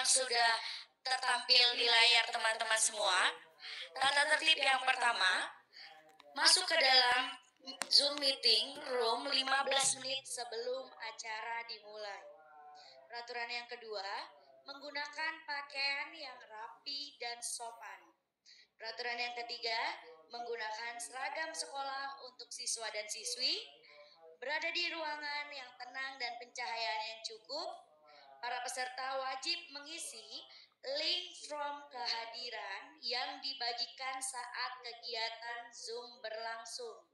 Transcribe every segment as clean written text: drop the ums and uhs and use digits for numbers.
yang sudah tertampil di layar teman-teman semua. Tata tertib yang pertama, masuk ke dalam Zoom meeting room 15 menit sebelum acara dimulai. Peraturan yang kedua, menggunakan pakaian yang rapi dan sopan. Peraturan yang ketiga, menggunakan seragam sekolah untuk siswa dan siswi, berada di ruangan yang tenang dan pencahayaan yang cukup. Para peserta wajib mengisi link form kehadiran yang dibagikan saat kegiatan Zoom berlangsung.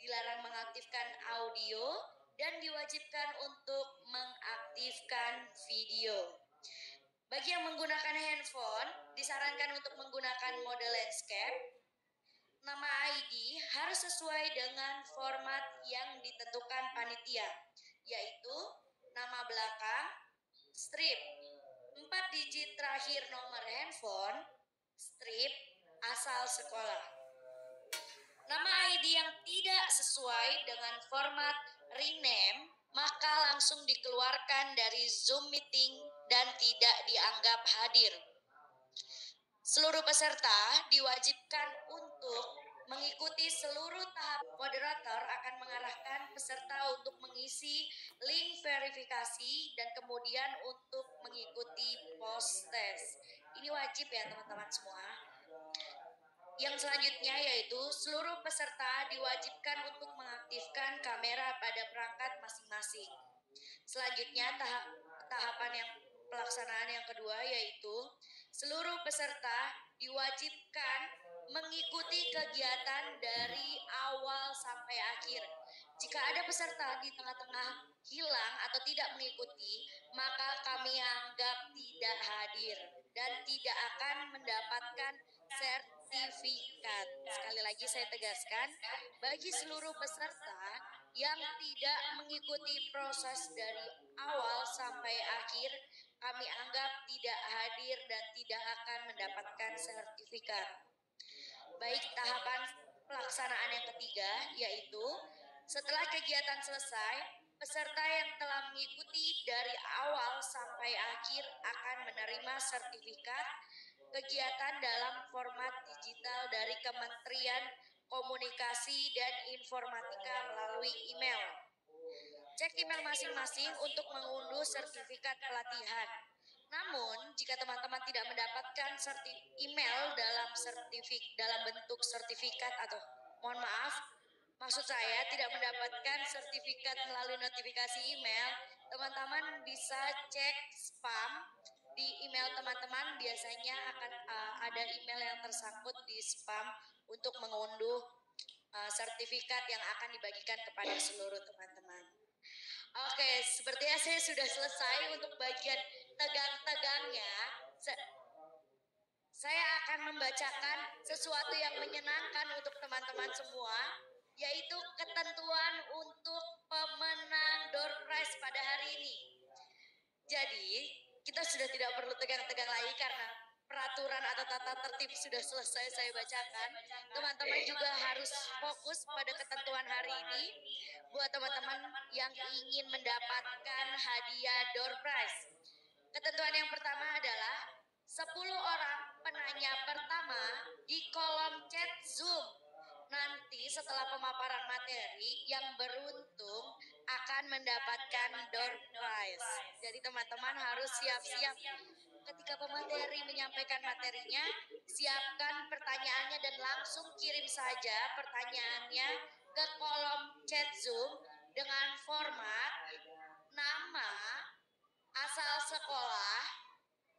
Dilarang mengaktifkan audio dan diwajibkan untuk mengaktifkan video. Bagi yang menggunakan handphone, disarankan untuk menggunakan mode landscape. Nama ID harus sesuai dengan format yang ditentukan panitia, yaitu nama belakang, strip, 4 digit terakhir nomor handphone, strip, asal sekolah. Nama ID yang tidak sesuai dengan format rename maka langsung dikeluarkan dari Zoom meeting dan tidak dianggap hadir. Seluruh peserta diwajibkan untuk mengikuti seluruh tahap. Moderator akan mengarahkan peserta untuk mengisi link verifikasi dan kemudian untuk mengikuti post test. Ini wajib ya teman-teman semua. Yang selanjutnya yaitu seluruh peserta diwajibkan untuk mengaktifkan kamera pada perangkat masing-masing. Selanjutnya tahapan yang pelaksanaan yang kedua yaitu seluruh peserta diwajibkan mengikuti kegiatan dari awal sampai akhir. Jika ada peserta di tengah-tengah hilang atau tidak mengikuti, maka kami anggap tidak hadir dan tidak akan mendapatkan sertifikat. Sekali lagi saya tegaskan, bagi seluruh peserta yang tidak mengikuti proses dari awal sampai akhir, kami anggap tidak hadir dan tidak akan mendapatkan sertifikat. Baik, tahapan pelaksanaan yang ketiga yaitu setelah kegiatan selesai, peserta yang telah mengikuti dari awal sampai akhir akan menerima sertifikat kegiatan dalam format digital dari Kementerian Komunikasi dan Informatika melalui email. Cek email masing-masing untuk mengunduh sertifikat pelatihan. Namun, jika teman-teman tidak mendapatkan email dalam bentuk sertifikat atau mohon maaf, maksud saya tidak mendapatkan sertifikat melalui notifikasi email, teman-teman bisa cek spam di email teman-teman. Biasanya akan ada email yang tersangkut di spam untuk mengunduh sertifikat yang akan dibagikan kepada seluruh teman-teman. Oke, sepertinya saya sudah selesai untuk bagian tegang-tegangnya. Saya akan membacakan sesuatu yang menyenangkan untuk teman-teman semua, yaitu ketentuan untuk pemenang door prize pada hari ini. Jadi, kita sudah tidak perlu tegang-tegang lagi karena peraturan atau tata tertib sudah selesai saya bacakan. Teman-teman juga harus fokus pada ketentuan hari ini. Buat teman-teman yang ingin mendapatkan hadiah door prize. Ketentuan yang pertama adalah 10 orang penanya pertama di kolom chat Zoom. Nanti setelah pemaparan materi yang beruntung akan mendapatkan door prize. Jadi teman-teman harus siap-siap ketika pemateri menyampaikan materinya, siapkan pertanyaannya dan langsung kirim saja pertanyaannya ke kolom chat Zoom dengan format nama, asal sekolah,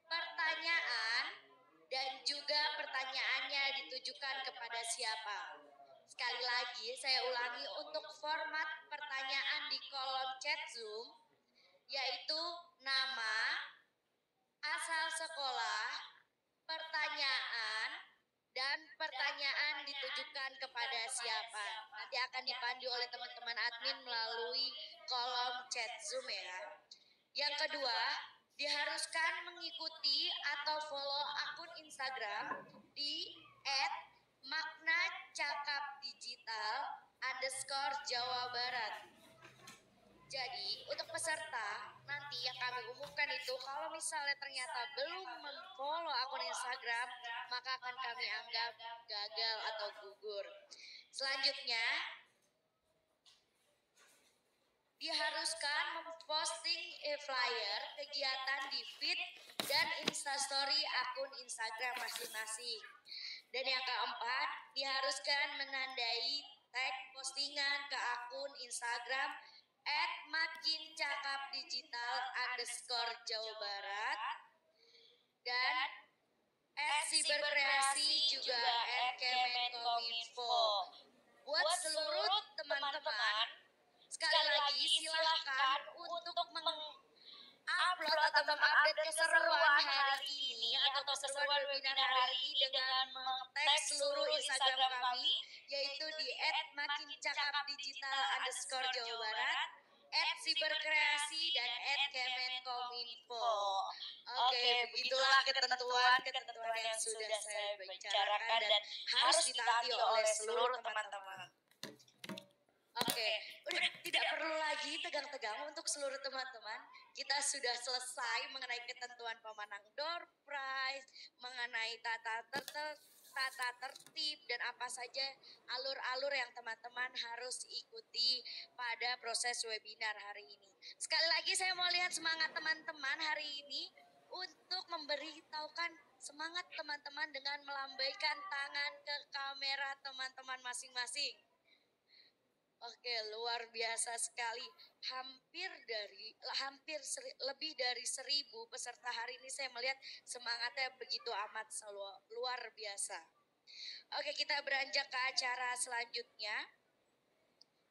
pertanyaan, dan juga pertanyaannya ditujukan kepada siapa. Sekali lagi saya ulangi untuk format pertanyaan di kolom chat Zoom yaitu nama, asal sekolah, pertanyaan, dan pertanyaan ditujukan kepada siapa. Nanti akan dipandu oleh teman-teman admin melalui kolom chat Zoom ya. Yang kedua, diharuskan mengikuti atau follow akun Instagram di @maknacakapdigital_Jawa Barat. Jadi, untuk peserta nanti yang kami umumkan itu kalau misalnya ternyata belum memfollow akun Instagram, maka akan kami anggap gagal atau gugur. Selanjutnya, diharuskan memposting flyer kegiatan di feed dan instastory akun Instagram masing-masing. Dan yang keempat, diharuskan menandai tag postingan ke akun Instagram @makincakapdigital_Jawa Barat dan @siberkreasi juga @kemenkominfo. Buat seluruh teman-teman, sekali lagi silahkan untuk mengupload atau mengupdate keseruan hari ini atau keseruan webinar hari ini dengan meng-tag seluruh Instagram kami, yaitu di @makincakapdigital_Jawa Barat, @siberkreasi dan @kemenkominfo. Oke, begitulah ketentuan yang sudah saya bicarakan dan harus ditaati oleh seluruh teman-teman. Oke, udah tidak perlu lagi tegang-tegang untuk seluruh teman-teman. Kita sudah selesai mengenai ketentuan pemenang door prize, mengenai tata tertib dan apa saja alur-alur yang teman-teman harus ikuti pada proses webinar hari ini. Sekali lagi saya mau lihat semangat teman-teman hari ini untuk memberitahukan semangat teman-teman dengan melambaikan tangan ke kamera teman-teman masing-masing. Oke, luar biasa sekali. Lebih dari 1.000 peserta hari ini, saya melihat semangatnya begitu amat luar biasa. Oke, kita beranjak ke acara selanjutnya,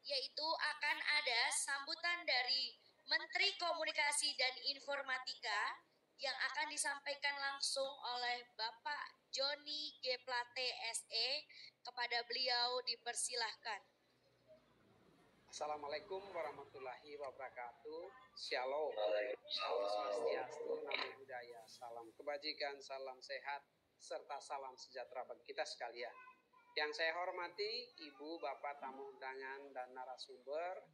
yaitu akan ada sambutan dari Menteri Komunikasi dan Informatika yang akan disampaikan langsung oleh Bapak Joni G. Plate SE. Kepada beliau dipersilahkan. Assalamualaikum warahmatullahi wabarakatuh. Shalom. Salam Swastiastu, Namo Buddhaya, salam kebajikan, salam sehat, serta salam sejahtera bagi kita sekalian. Yang saya hormati Ibu, Bapak tamu undangan dan narasumber,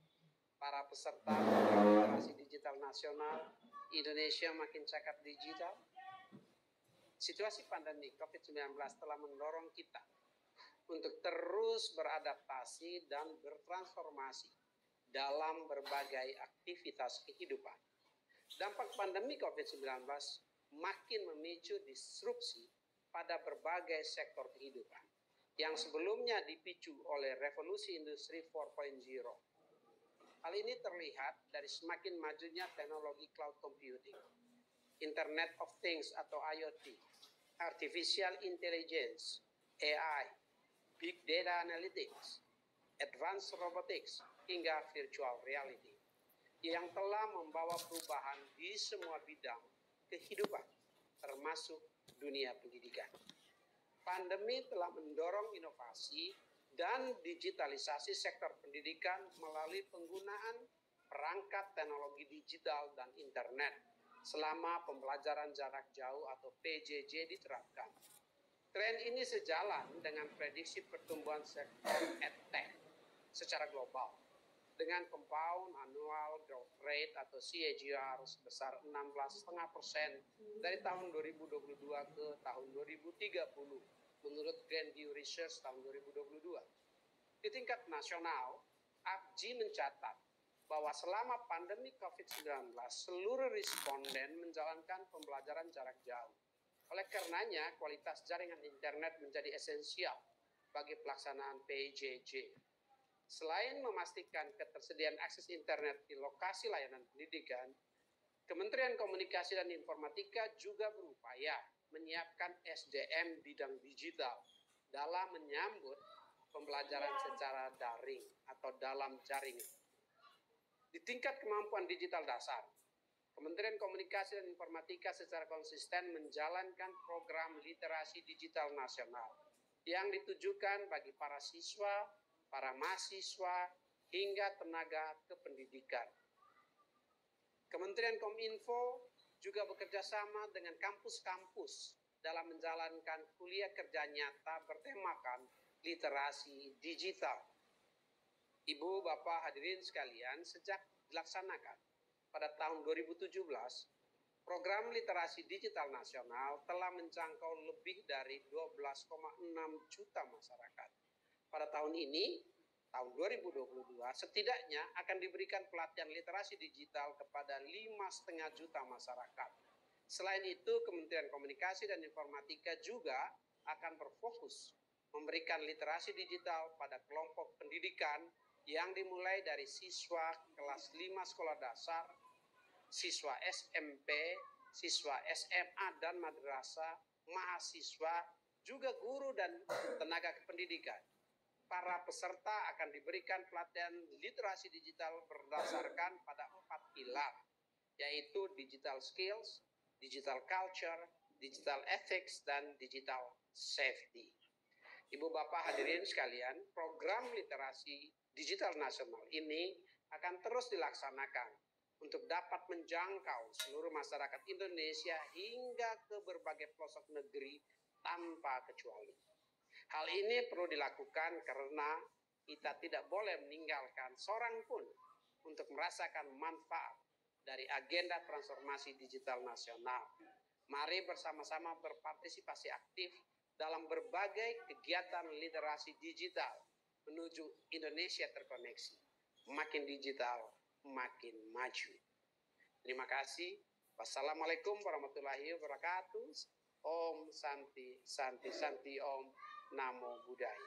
para peserta Literasi Digital Nasional Indonesia Makin Cakap Digital. Situasi pandemi COVID-19 telah mendorong kita untuk terus beradaptasi dan bertransformasi dalam berbagai aktivitas kehidupan. Dampak pandemi COVID-19 makin memicu disrupsi pada berbagai sektor kehidupan yang sebelumnya dipicu oleh revolusi industri 4.0. Hal ini terlihat dari semakin majunya teknologi cloud computing, Internet of Things atau IoT, Artificial Intelligence, AI, Big Data Analytics, Advanced Robotics, hingga Virtual Reality yang telah membawa perubahan di semua bidang kehidupan, termasuk dunia pendidikan. Pandemi telah mendorong inovasi dan digitalisasi sektor pendidikan melalui penggunaan perangkat teknologi digital dan internet selama pembelajaran jarak jauh atau PJJ diterapkan. Tren ini sejalan dengan prediksi pertumbuhan sektor EdTech secara global dengan compound annual growth rate atau CAGR sebesar 16,5% dari tahun 2022 ke tahun 2030 menurut Grand View Research tahun 2022. Di tingkat nasional, APJI mencatat bahwa selama pandemi COVID-19 seluruh responden menjalankan pembelajaran jarak jauh. Oleh karenanya, kualitas jaringan internet menjadi esensial bagi pelaksanaan PJJ. Selain memastikan ketersediaan akses internet di lokasi layanan pendidikan, Kementerian Komunikasi dan Informatika juga berupaya menyiapkan SDM bidang digital dalam menyambut pembelajaran secara daring atau dalam jaringan. Di tingkat kemampuan digital dasar, Kementerian Komunikasi dan Informatika secara konsisten menjalankan program literasi digital nasional yang ditujukan bagi para siswa, para mahasiswa, hingga tenaga kependidikan. Kementerian Kominfo juga bekerja sama dengan kampus-kampus dalam menjalankan kuliah kerja nyata bertemakan literasi digital. Ibu, Bapak, hadirin sekalian, sejak dilaksanakan pada tahun 2017, program literasi digital nasional telah menjangkau lebih dari 12,6 juta masyarakat. Pada tahun ini, tahun 2022, setidaknya akan diberikan pelatihan literasi digital kepada 5,5 juta masyarakat. Selain itu, Kementerian Komunikasi dan Informatika juga akan berfokus memberikan literasi digital pada kelompok pendidikan yang dimulai dari siswa kelas 5 sekolah dasar, siswa SMP, siswa SMA dan madrasah, mahasiswa, juga guru dan tenaga kependidikan. Para peserta akan diberikan pelatihan literasi digital berdasarkan pada 4 pilar, yaitu digital skills, digital culture, digital ethics, dan digital safety. Ibu Bapak hadirin sekalian, program literasi digital nasional ini akan terus dilaksanakan untuk dapat menjangkau seluruh masyarakat Indonesia hingga ke berbagai pelosok negeri tanpa kecuali. Hal ini perlu dilakukan karena kita tidak boleh meninggalkan seorang pun untuk merasakan manfaat dari agenda transformasi digital nasional. Mari bersama-sama berpartisipasi aktif dalam berbagai kegiatan literasi digital menuju Indonesia terkoneksi. Makin digital, makin maju. Terima kasih. Wassalamualaikum warahmatullahi wabarakatuh. Om Santi, Santi, Santi Om. Namo Buddhaya.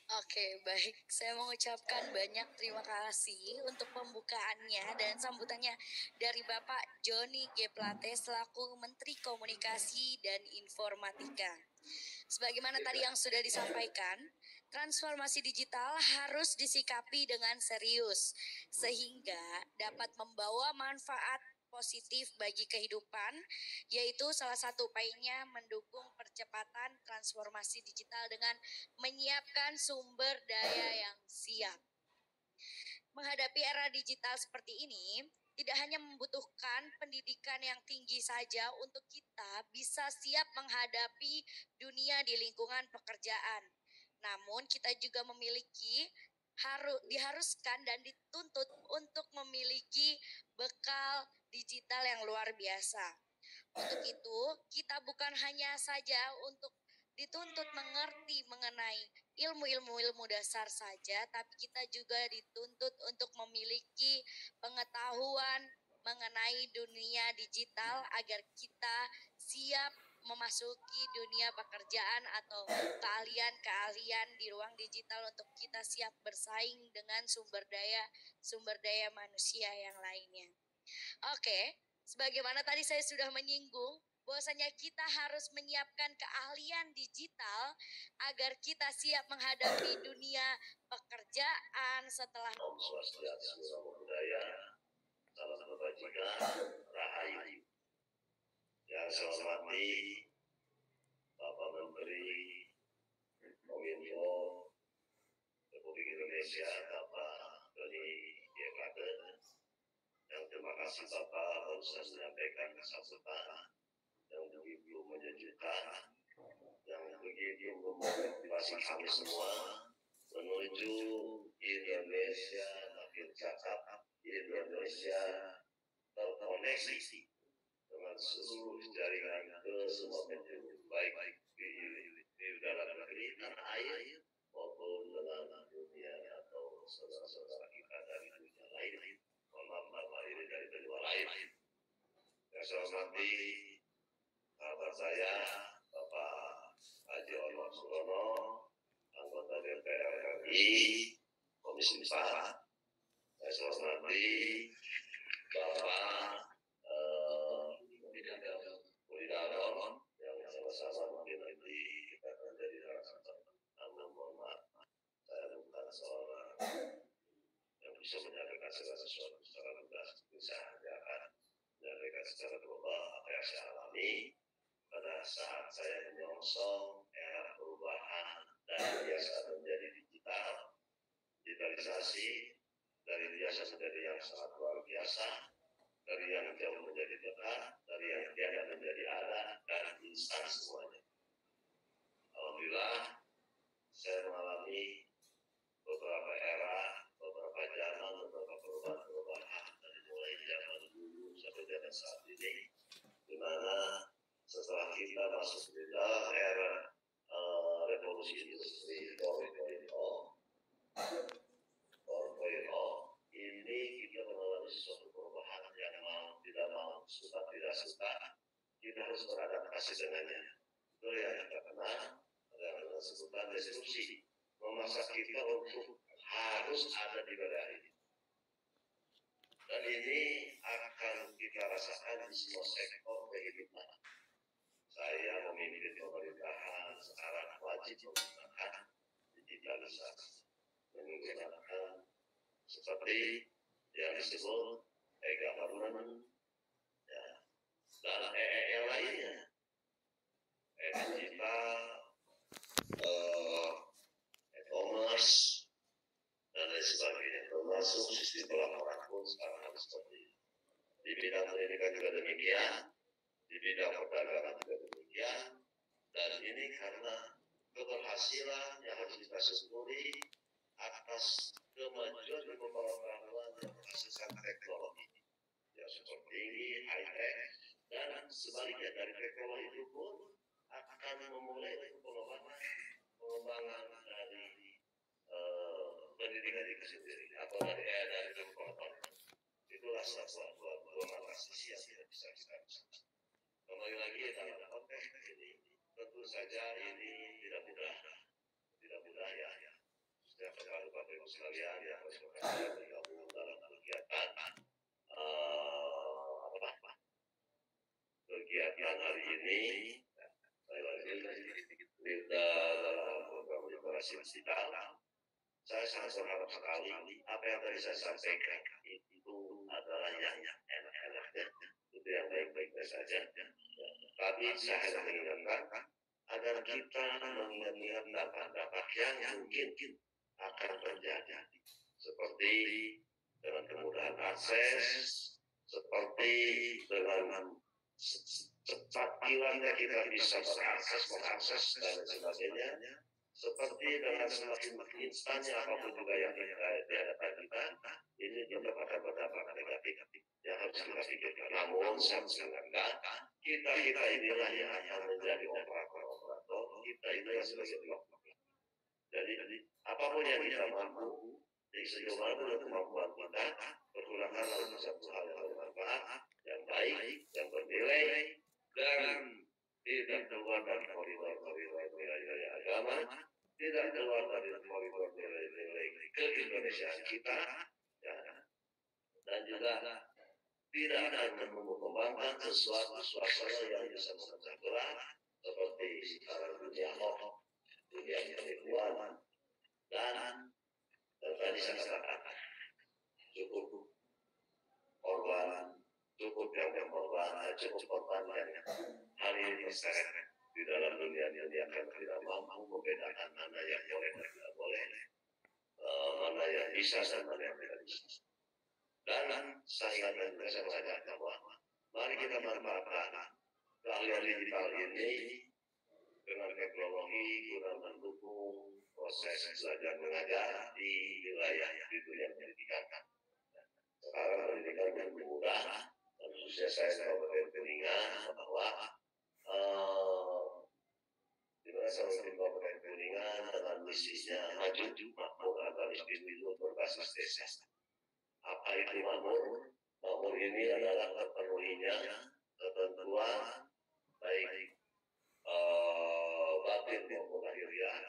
Oke, baik. Saya mengucapkan banyak terima kasih untuk pembukaannya dan sambutannya dari Bapak Joni G. Plate selaku Menteri Komunikasi dan Informatika. Sebagaimana tadi yang sudah disampaikan, transformasi digital harus disikapi dengan serius sehingga dapat membawa manfaat positif bagi kehidupan, yaitu salah satu upayanya mendukung percepatan transformasi digital dengan menyiapkan sumber daya yang siap. Menghadapi era digital seperti ini, tidak hanya membutuhkan pendidikan yang tinggi saja untuk kita bisa siap menghadapi dunia di lingkungan pekerjaan. Namun kita juga diharuskan dan dituntut untuk memiliki bekal digital yang luar biasa. Untuk itu, kita bukan hanya saja untuk dituntut mengerti mengenai ilmu dasar saja, tapi kita juga dituntut untuk memiliki pengetahuan mengenai dunia digital agar kita siap memasuki dunia pekerjaan atau keahlian-keahlian di ruang digital untuk kita siap bersaing dengan sumber daya manusia yang lainnya. Oke, sebagaimana tadi saya sudah menyinggung bahwasanya kita harus menyiapkan keahlian digital agar kita siap menghadapi dunia pekerjaan setelah Om Swastiastu, Namo Buddhaya, salam kebajikan, rahayu. Yang saya hormati Bapak Menteri Kominfo Republik Indonesia, Bapak Joni G. Plate. Yang terima kasih Bapak baru saya menyampaikan kesaksian yang begitu menyejukkan, yang begitu memotivasi kami semua menuju Indonesia makin cakap, Indonesia terkoneksi dengan seluruh jaringan ke semua penjuru, baik di dalam negeri tanah air maupun dengan dunia atau saudara-saudara kita dari dunia lain, ini dari benua lain. Yang saya hormati sahabat saya Bapak Haji Onur Surono, anggota DPR RI, Komisi 4. Saya hormati Bapak Widaron yang sama-sama mungkin nanti akan jadi narasumber. Namun mohon maaf, saya bukan seorang yang bisa menyampaikan segala sesuatu secara mudah. Saya akan menyampaikan secara global apa yang saya alami pada saat saya menyongsong era perubahan dan biasa menjadi digital, digitalisasi, dari biasa menjadi yang sangat luar biasa, dari yang jauh menjadi dekat, dari yang tiada menjadi ada, dan instan semuanya. Alhamdulillah, saya mengalami beberapa era, beberapa zaman, beberapa perubahan-perubahan dari mulai zaman dulu sampai zaman saat ini, di mana setelah kita masuk di dalam era revolusi industri 4.0, ini kita mengalami sesuatu perubahan yang mau tidak mau, suka tidak suka, kita harus beradaptasi dengannya. Itu yang kita kenal dengan sebutan disrupsi, memaksa kita untuk harus ada di bidang ini. Dan ini akan kita rasakan di semua sektor kehidupan. Saya memimpin pemerintahan sekarang wajib menggunakan digitalisasi, menggunakan seperti yang disebut e-government, ya, dan yang lainnya, digital, e-commerce, dan lain sebagainya, termasuk sistem pelaporan pun sekarang harus seperti ini. Di bidang pendidikan juga demikian, di bidang perdagangan juga demikian, dan ini karena keberhasilan yang harus kita syukuri atas kemajuan dan pengetahuan yang menghasilkan teknologi yang super tinggi, high-tech, dan sebaliknya dari teknologi itu pun akan memulai pengembangan dari pendidikan itu sendiri atau dari pengetahuan. Itulah dua mata sisi yang tidak bisa kita pisahkan. Kembali lagi dalam konteks ini, tentu saja ini tidak mudah ya. Setiap kali Bapak Ibu sekalian yang harus bergabung dalam kegiatan kegiatan hari ini, saya lagi dalam program literasi digital. Saya sangat berharap sekali apa yang tadi saya sampaikan itu adalah yang enak-enak, itu yang baik-baik saja. Tapi saya hanya mengingatkan agar kita mengingat dampak-dampak yang mungkin akan terjadi, seperti dengan kemudahan akses, seperti dengan cepat hilangnya kita bisa mengakses dan sebagainya, seperti dengan semakin instannya apapun juga yang dihadapan kita, ini juga akan berdampak negatif yang harus kita pikirkan. Namun saya mengingatkan kita inilah yang akan menjadi operator, kita inilah sebagai blok. Jadi apapun yang kita mampu, di sejauh mana kemampuan kita, pergunakanlah satu hal yang bermanfaat, yang baik, yang bernilai, dan tidak keluar dari koridor nilai-nilai agama, tidak keluar dari koridor nilai-nilai keindonesiaan kita, ya, dan juga tidak akan mengembangkan sesuatu suasana yang bisa memecah belah seperti sekarang dunia hoax, dunia penipuan, dan tadi saya katakan cukup korban, cukup yang berkorban, cukup korban yang hari ini terseret di dalam dunia yang tidak mampu membedakan mana yang boleh dan tidak boleh, mana yang bisa dan mana yang tidak bisa. Dan saya ingin mengatakan bahwa mari kita manfaatkan keahlian digital ini dengan teknologi guna mendukung proses belajar mengajar di wilayah di dunia pendidikan. Sekarang pendidikan yang mudah, dan khususnya saya Kabupaten Kuningan bahwa di mana saya mungkin Kabupaten Kuningan dengan misinya maju makmur adalah individu berbasis desa. Apa itu makmur? Makmur ini adalah terpenuhinya ketentuan baik batin maupun lahiriah,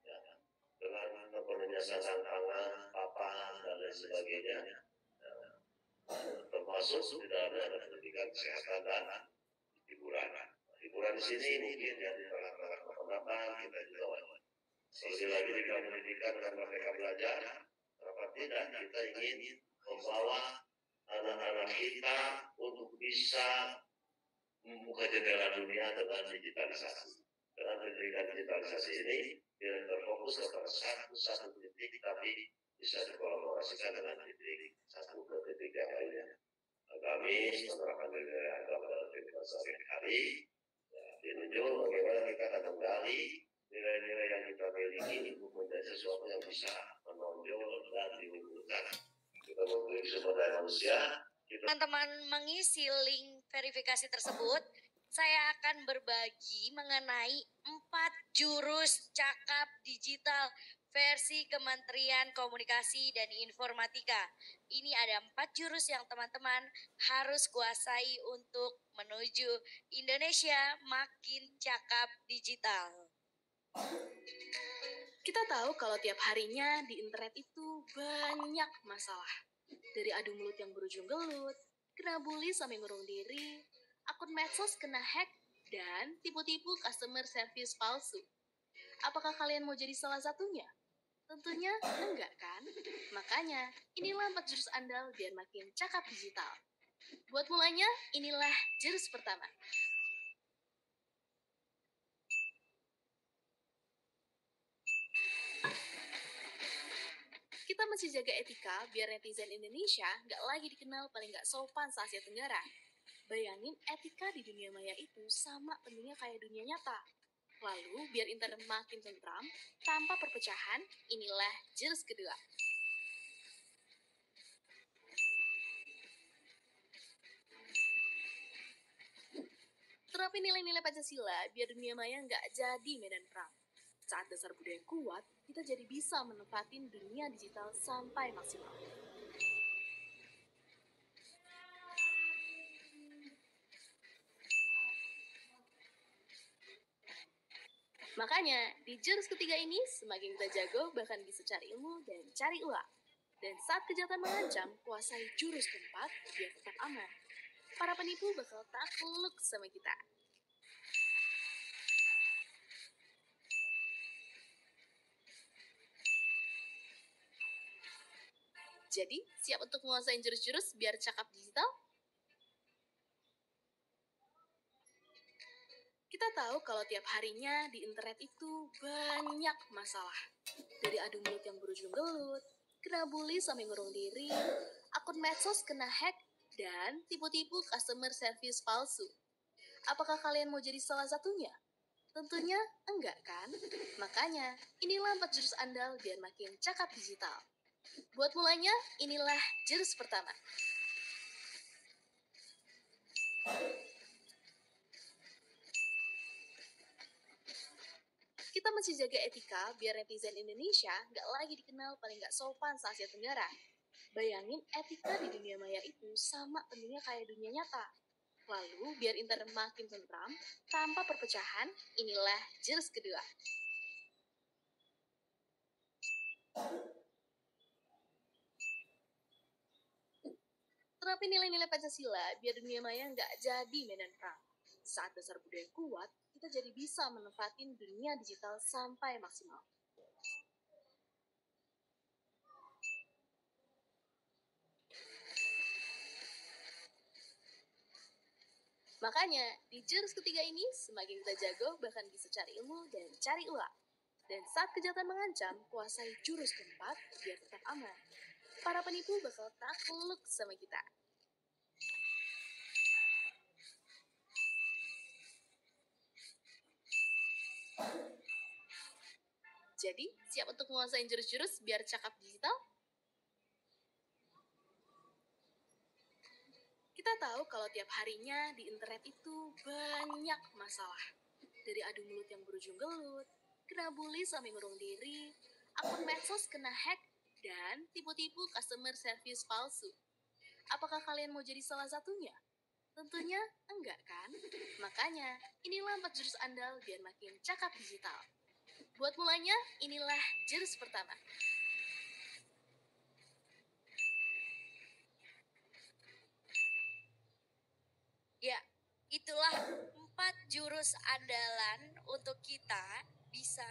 ya, dengan terpenuhinya sarana pangan, papan, dan lain sebagainya, ya, termasuk di dalamnya ada pendidikan kesehatan dan hiburan. Hiburan di sini mungkin ya di tengah-tengah perkembangan kita juga lebih lagi di bidang pendidikan dan mereka belajar, kenapa tidak kita ingin membawa anak-anak kita untuk bisa membuka jendela dunia dengan digitalisasi. Dengan pendidikan digitalisasi ini tidak terfokus kepada satu titik, tapi bisa dikolaborasikan dengan titik 1 ke titik yang lainnya. Kami menerapkan nilai agama dalam kehidupan sehari-hari, ditunjuk bagaimana kita akan menggali nilai-nilai yang kita miliki untuk menjadi sesuatu yang bisa menonjol dan diunggulkan. Kita memiliki sumber daya manusia. Teman-teman mengisi link verifikasi tersebut, saya akan berbagi mengenai 4 jurus cakap digital versi Kementerian Komunikasi dan Informatika. Ini ada 4 jurus yang teman-teman harus kuasai untuk menuju Indonesia makin cakap digital. Kita tahu kalau tiap harinya di internet itu banyak masalah. Dari adu mulut yang berujung gelut, kena bully sampai ngurung diri, akun medsos kena hack, dan tipu-tipu customer service palsu. Apakah kalian mau jadi salah satunya? Tentunya enggak kan? Makanya, inilah 4 jurus andal biar makin cakap digital. Buat mulanya, inilah jurus pertama. Kita mesti jaga etika biar netizen Indonesia nggak lagi dikenal paling nggak sopan se-Asia Tenggara. Bayangin etika di dunia maya itu sama pentingnya kayak dunia nyata. Lalu biar internet makin tentram, tanpa perpecahan, inilah jurus kedua. Terapi nilai-nilai Pancasila biar dunia maya nggak jadi medan perang. Saat dasar budaya kuat, kita jadi bisa menempatin dunia digital sampai maksimal. Makanya, di jurus ketiga ini, semakin kita jago, bahkan bisa cari ilmu dan cari uang. Dan saat kejahatan mengancam, kuasai jurus keempat biar tetap aman. Para penipu bakal takluk sama kita. Jadi, siap untuk menguasai jurus-jurus biar cakap digital? Kita tahu kalau tiap harinya di internet itu banyak masalah. Dari adu mulut yang berujung gelut, kena bully sampai ngurung diri, akun medsos kena hack, dan tipu-tipu customer service palsu. Apakah kalian mau jadi salah satunya? Tentunya enggak kan? Makanya, inilah 4 jurus andal biar makin cakap digital. Buat mulanya, inilah jurus pertama. Kita mesti jaga etika biar netizen Indonesia nggak lagi dikenal paling nggak sopan se-Asia Tenggara. Bayangin etika di dunia maya itu sama pentingnya kayak dunia nyata. Lalu biar internet makin tentram, tanpa perpecahan, inilah jurus kedua. Terapi nilai-nilai Pancasila biar dunia maya nggak jadi medan perang. Saat dasar budaya kuat, kita jadi bisa menempatin dunia digital sampai maksimal. Makanya, di jurus ketiga ini, semakin kita jago, bahkan bisa cari ilmu dan cari uang. Dan saat kejahatan mengancam, kuasai jurus keempat biar tetap aman. Para penipu bakal takluk sama kita. Jadi, siap untuk menguasai jurus-jurus biar cakap digital? Kita tahu kalau tiap harinya di internet itu banyak masalah. Dari adu mulut yang berujung gelut, kena bully sampai ngurung diri, akun medsos kena hack, dan tipu-tipu customer service palsu. Apakah kalian mau jadi salah satunya? Tentunya enggak kan? Makanya, inilah 4 jurus andal biar makin cakap digital. Buat mulanya, inilah jurus pertama. Ya, itulah 4 jurus andalan untuk kita bisa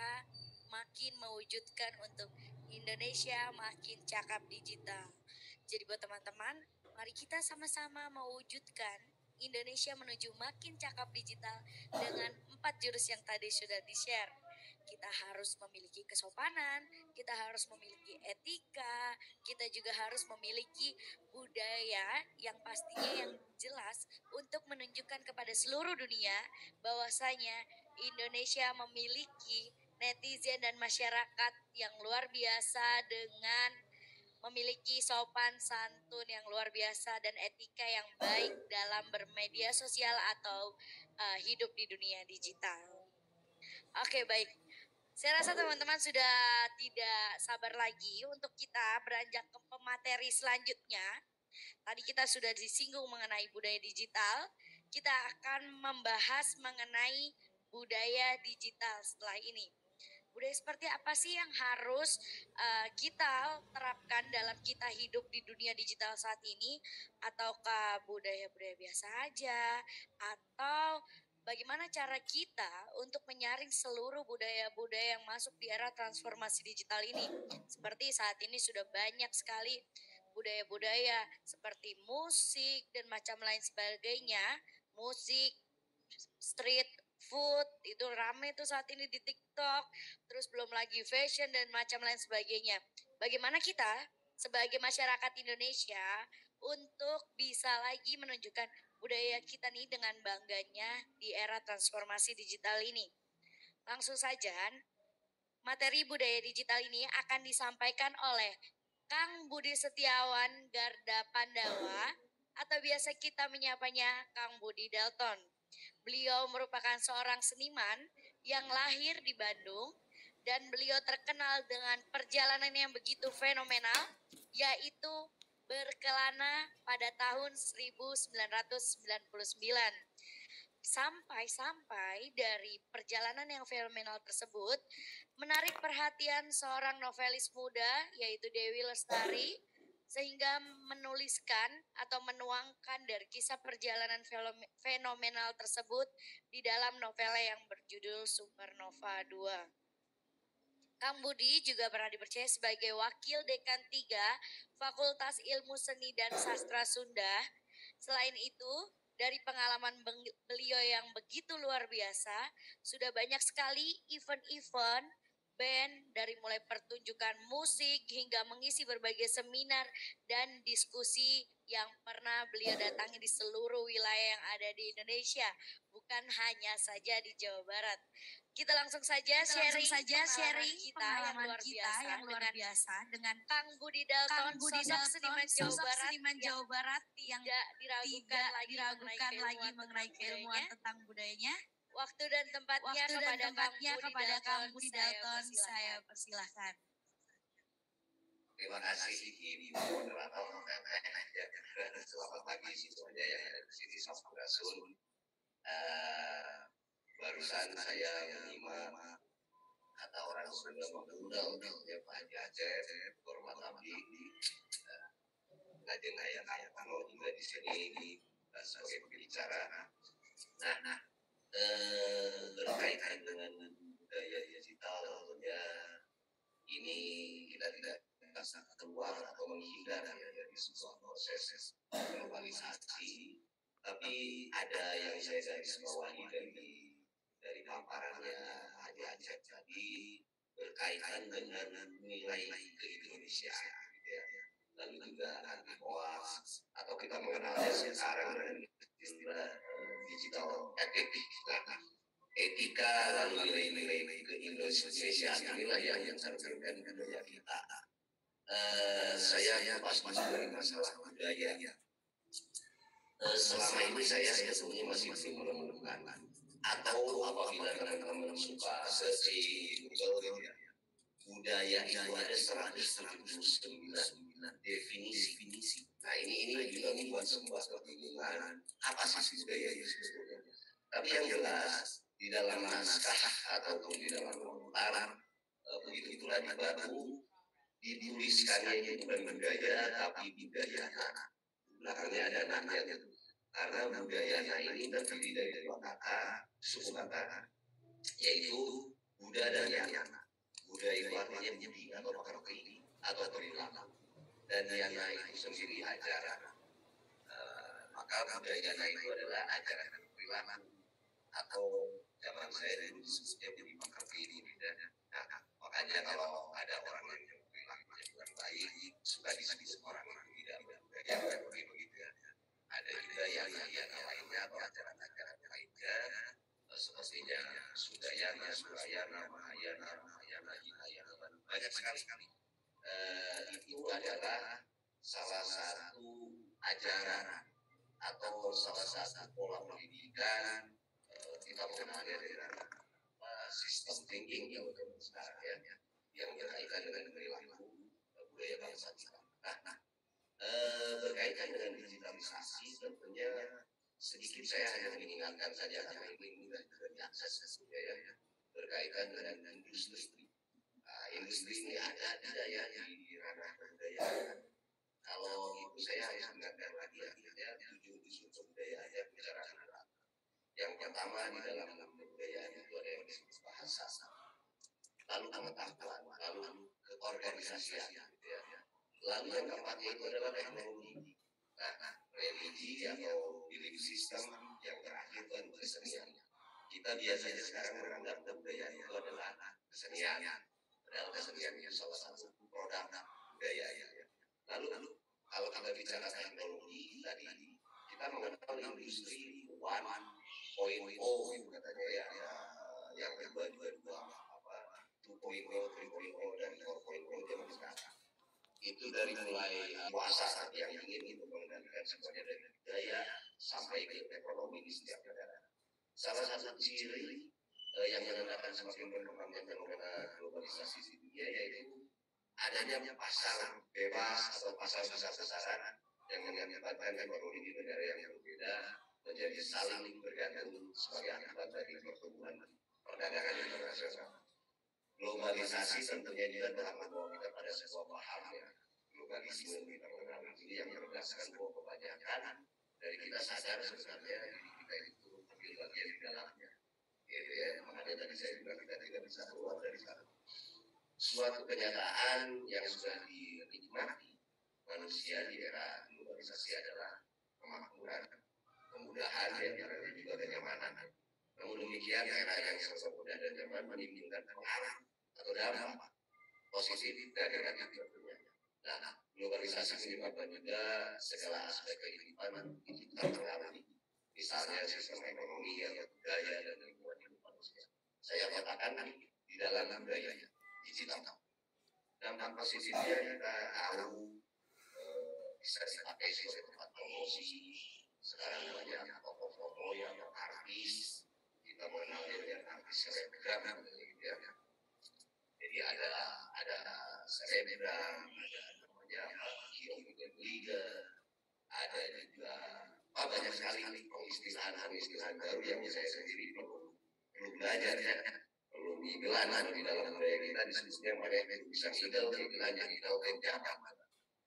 makin mewujudkan untuk Indonesia makin cakap digital. Jadi buat teman-teman, mari kita sama-sama mewujudkan Indonesia menuju makin cakap digital dengan 4 jurus yang tadi sudah di-share. kita harus memiliki kesopanan, kita harus memiliki etika, kita juga harus memiliki budaya yang pastinya yang jelas untuk menunjukkan kepada seluruh dunia bahwasanya Indonesia memiliki netizen dan masyarakat yang luar biasa dengan memiliki sopan santun yang luar biasa dan etika yang baik dalam bermedia sosial atau hidup di dunia digital. Oke, baik. Saya rasa teman-teman sudah tidak sabar lagi untuk kita beranjak ke pemateri selanjutnya. Tadi kita sudah disinggung mengenai budaya digital. Kita akan membahas mengenai budaya digital setelah ini. Budaya seperti apa sih yang harus kita terapkan dalam kita hidup di dunia digital saat ini? Ataukah budaya-budaya biasa aja? Atau bagaimana cara kita untuk menyaring seluruh budaya-budaya yang masuk di era transformasi digital ini? Seperti saat ini sudah banyak sekali budaya-budaya seperti musik dan macam lain sebagainya. Musik, street food itu rame tuh saat ini di TikTok, terus belum lagi fashion dan macam lain sebagainya. Bagaimana kita sebagai masyarakat Indonesia untuk bisa lagi menunjukkan budaya kita nih dengan bangganya di era transformasi digital ini? Langsung saja, materi budaya digital ini akan disampaikan oleh Kang Budi Setiawan Garda Pandawa atau biasa kita menyapanya Kang Budi Dalton. Beliau merupakan seorang seniman yang lahir di Bandung dan beliau terkenal dengan perjalanan yang begitu fenomenal, yaitu berkelana pada tahun 1999. Sampai dari perjalanan yang fenomenal tersebut menarik perhatian seorang novelis muda yaitu Dewi Lestari, sehingga menuliskan atau menuangkan dari kisah perjalanan fenomenal tersebut di dalam novel yang berjudul Supernova 2. Kang Budi juga pernah dipercaya sebagai Wakil Dekan 3 Fakultas Ilmu Seni dan Sastra Sunda. Selain itu, dari pengalaman beliau yang begitu luar biasa, sudah banyak sekali event-event band dari mulai pertunjukan musik hingga mengisi berbagai seminar dan diskusi yang pernah beliau datangi di seluruh wilayah yang ada di Indonesia, bukan hanya saja di Jawa Barat. Kita langsung saja sharing pengalaman kita yang luar biasa dengan Kang Budi Dalton, sosok seniman Jawa Barat yang tidak diragukan lagi mengenai keilmuan tentang budayanya. Waktu dan tempatnya kepada Kang Budi Dalton, saya persilahkan. Terima kasih Ibu moderator. Selamat pagi semuanya yang ada di sini Sampurasun. Barusan saya menyimak kata orang Sunda menunda-unda Pak Haji Aceh, hormat abdi, ngajeng ayat kalau juga di sini sebagai pembicara. Nah, berkaitan dengan budaya digital tentunya ini kita tidak bisa keluar atau menghindar dari sebuah proses globalisasi, tapi ada yang saya garis bawahi dari paparannya Haji Aceh tadi berkaitan dengan nilai keindonesiaan, gitu ya. Lalu juga anti hoax atau kita mengenalnya sekarang dengan istilah digital etika, lalu nilai-nilai keindonesiaan inilah yang mencerminkan budaya kita. Saya pas masuk dari masalah budaya. Selama ini saya sebetulnya masih belum menemukan, atau apabila teman-teman suka searching Google gitu ya, budaya itu ada 179 definisi. Nah ini juga membuat sebuah kebingungan apa sih budaya itu sebetulnya. Tapi yang jelas di dalam naskah ataupun di dalam komentar begitu itulah di batu dituliskannya itu bukan budaya tapi budayana. Belakangnya ada namanya itu. Karena budayana ini terdiri dari dua kata, suku kata, yaitu Buddha dan Yana. Buddha itu artinya budi atau pekerti atau perilaku, dan Yana itu sendiri ajaran. Maka budayana itu adalah ajaran dan perilaku. atau zaman saya dulu disebutnya budi pekerti ini. Nah, makanya kalau ada orang yang perilakunya kurang baik, suka disebut orang-orang tidak berbudaya begitu ya. Ada juga yang lainnya atau ajaran-ajaran lainnya, sepertinya Sudayana, Surayana, Mahayana, Hinayana, banyak sekali. Itu adalah salah satu ajaran atau salah satu pola pendidikan kita mengenal dengan sistem thinking yang sekarang ya, yang berkaitan dengan perilaku budaya bangsa kita. Nah, berkaitan dengan digitalisasi tentunya sedikit saya hanya mengingatkan saja karena ini mudah diakses ya, berkaitan dengan industri. Industri ini ada tidak ya di ranah kebudayaan. Kalau itu saya harus ingatkan lagi ya 7 unsur kebudayaan yang bicara tentang. Yang pertama di dalam kebudayaan itu ada yang disebut bahasa, lalu pengetahuan, lalu keorganisasian, gitu ya. Lalu yang keempatnya itu adalah teknologi. Nah, religi atau belief system, yang terakhir baru kesenian. Kita biasanya sekarang menganggap kebudayaan itu adalah kesenian. Padahal kesenian itu salah satu produk budaya ya. Lalu kalau kita bicara teknologi tadi, kita mengenal industri 1.0 katanya ya, yang kedua apa 2.0, 3.0 dan 4.0 zaman sekarang. Itu dari mulai kuasa yang ingin itu mengendalikan semuanya dari budaya sampai ke ekonomi di setiap negara. Salah satu ciri yang menandakan semakin berkembangnya fenomena globalisasi di dunia yaitu adanya pasar bebas atau pasar besar-besaran yang mengakibatkan ekonomi di negara yang berbeda menjadi saling bergantung sebagai akibat dari pertumbuhan perdagangan internasional. Globalisasi tentunya juga telah membawa kita pada sebuah paham ya, globalisme kita mengenal ini yang berdasarkan bahwa kebanyakan dari kita sadar sebenarnya kita itu ambil bagian di dalamnya. Gitu ya, makanya tadi saya bilang kita tidak bisa keluar dari sana. Suatu kenyataan yang sudah dinikmati manusia di era globalisasi adalah kemakmuran, kemudahan dan juga kenyamanan. Namun demikian era yang serba mudah dan nyaman menimbulkan pengaruh atau dampak positif dan negatif tentunya. Nah, globalisasi menyebabkan juga segala aspek kehidupan itu terpengaruh. Misalnya sistem ekonomi atau budaya dan lingkungan hidup manusia. Saya katakan di dalam budaya digital. Dampak positifnya kita tahu bisa dipakai sebagai tempat promosi. Sekarang banyak foto-foto yang artis, kita mengenal dengan artis selebgram, gitu ya. Jadi ada selebgram, ada namanya Kyoto Liga, ada juga banyak sekali pengistilahan baru yang saya sendiri perlu belajar ya. Perlu digelan di dalam budaya kita disebutnya mereka bisa ngidel hanya ngidel ke zaman.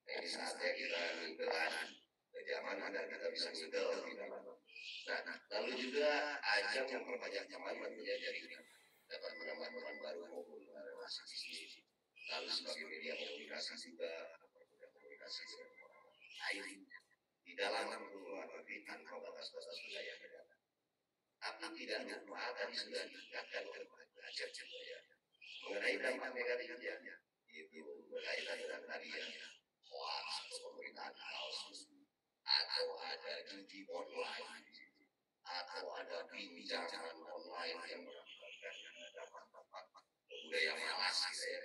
Ini saatnya kita ngidel ke zaman agar kita bisa ngidel di dalam. Nah, lalu juga ajang yang memperbanyak zaman tentunya jadi dapat menambah teman baru maupun relasi bisnis. Lalu sebagai media komunikasi juga mempermudah komunikasi dengan orang lain di dalam luar negeri tanpa batas-batas budaya negara. Tapi tidak lupa tadi sudah diingatkan oleh belajar juga ya mengenai dampak negatifnya itu berkaitan dengan tadi ya hoax atau pemberitaan palsu atau ada judi online atau ada pinjaman online yang mengakibatkan dampak budaya malas gitu ya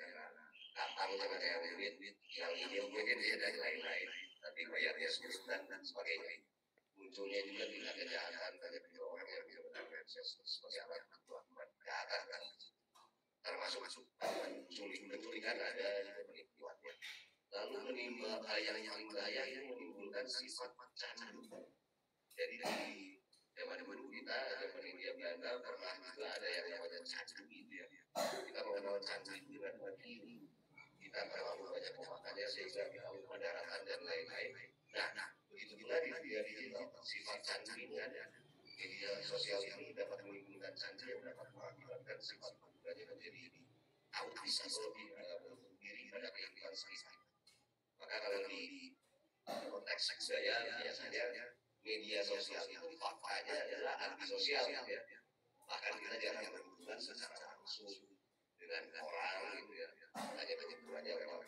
gampang dengan yang duit yang ini mungkin dan lain-lain tapi bayarnya sebulan dan sebagainya. Munculnya juga tindak kejahatan banyak orang yang bisa menggunakan sebagai alat melakukan kejahatan kan termasuk penculikan ada juga penipuannya. Lalu menimbulkan yang paling bahaya yang menimbulkan sifat candu. Jadi di zaman dulu kita zaman India Belanda pernah juga ada yang namanya candu gitu ya. Kita mengenal candu dengan begini. Kita terlalu banyak memakannya sehingga kita lupa daratan dan lain-lain. Nah, begitu juga di media digital sifat candu ini ada. Media sosial ini dapat menimbulkan candu yang dapat mengakibatkan sifat pribadi menjadi autis atau lebih diri pada kehidupan sehari-hari. Maka kalau di konteks budaya biasanya media sosial itu faktanya adalah antisosial ya. bahkan kita jarang berhubungan secara langsung dengan orang gitu ya, hanya kebetulannya lewat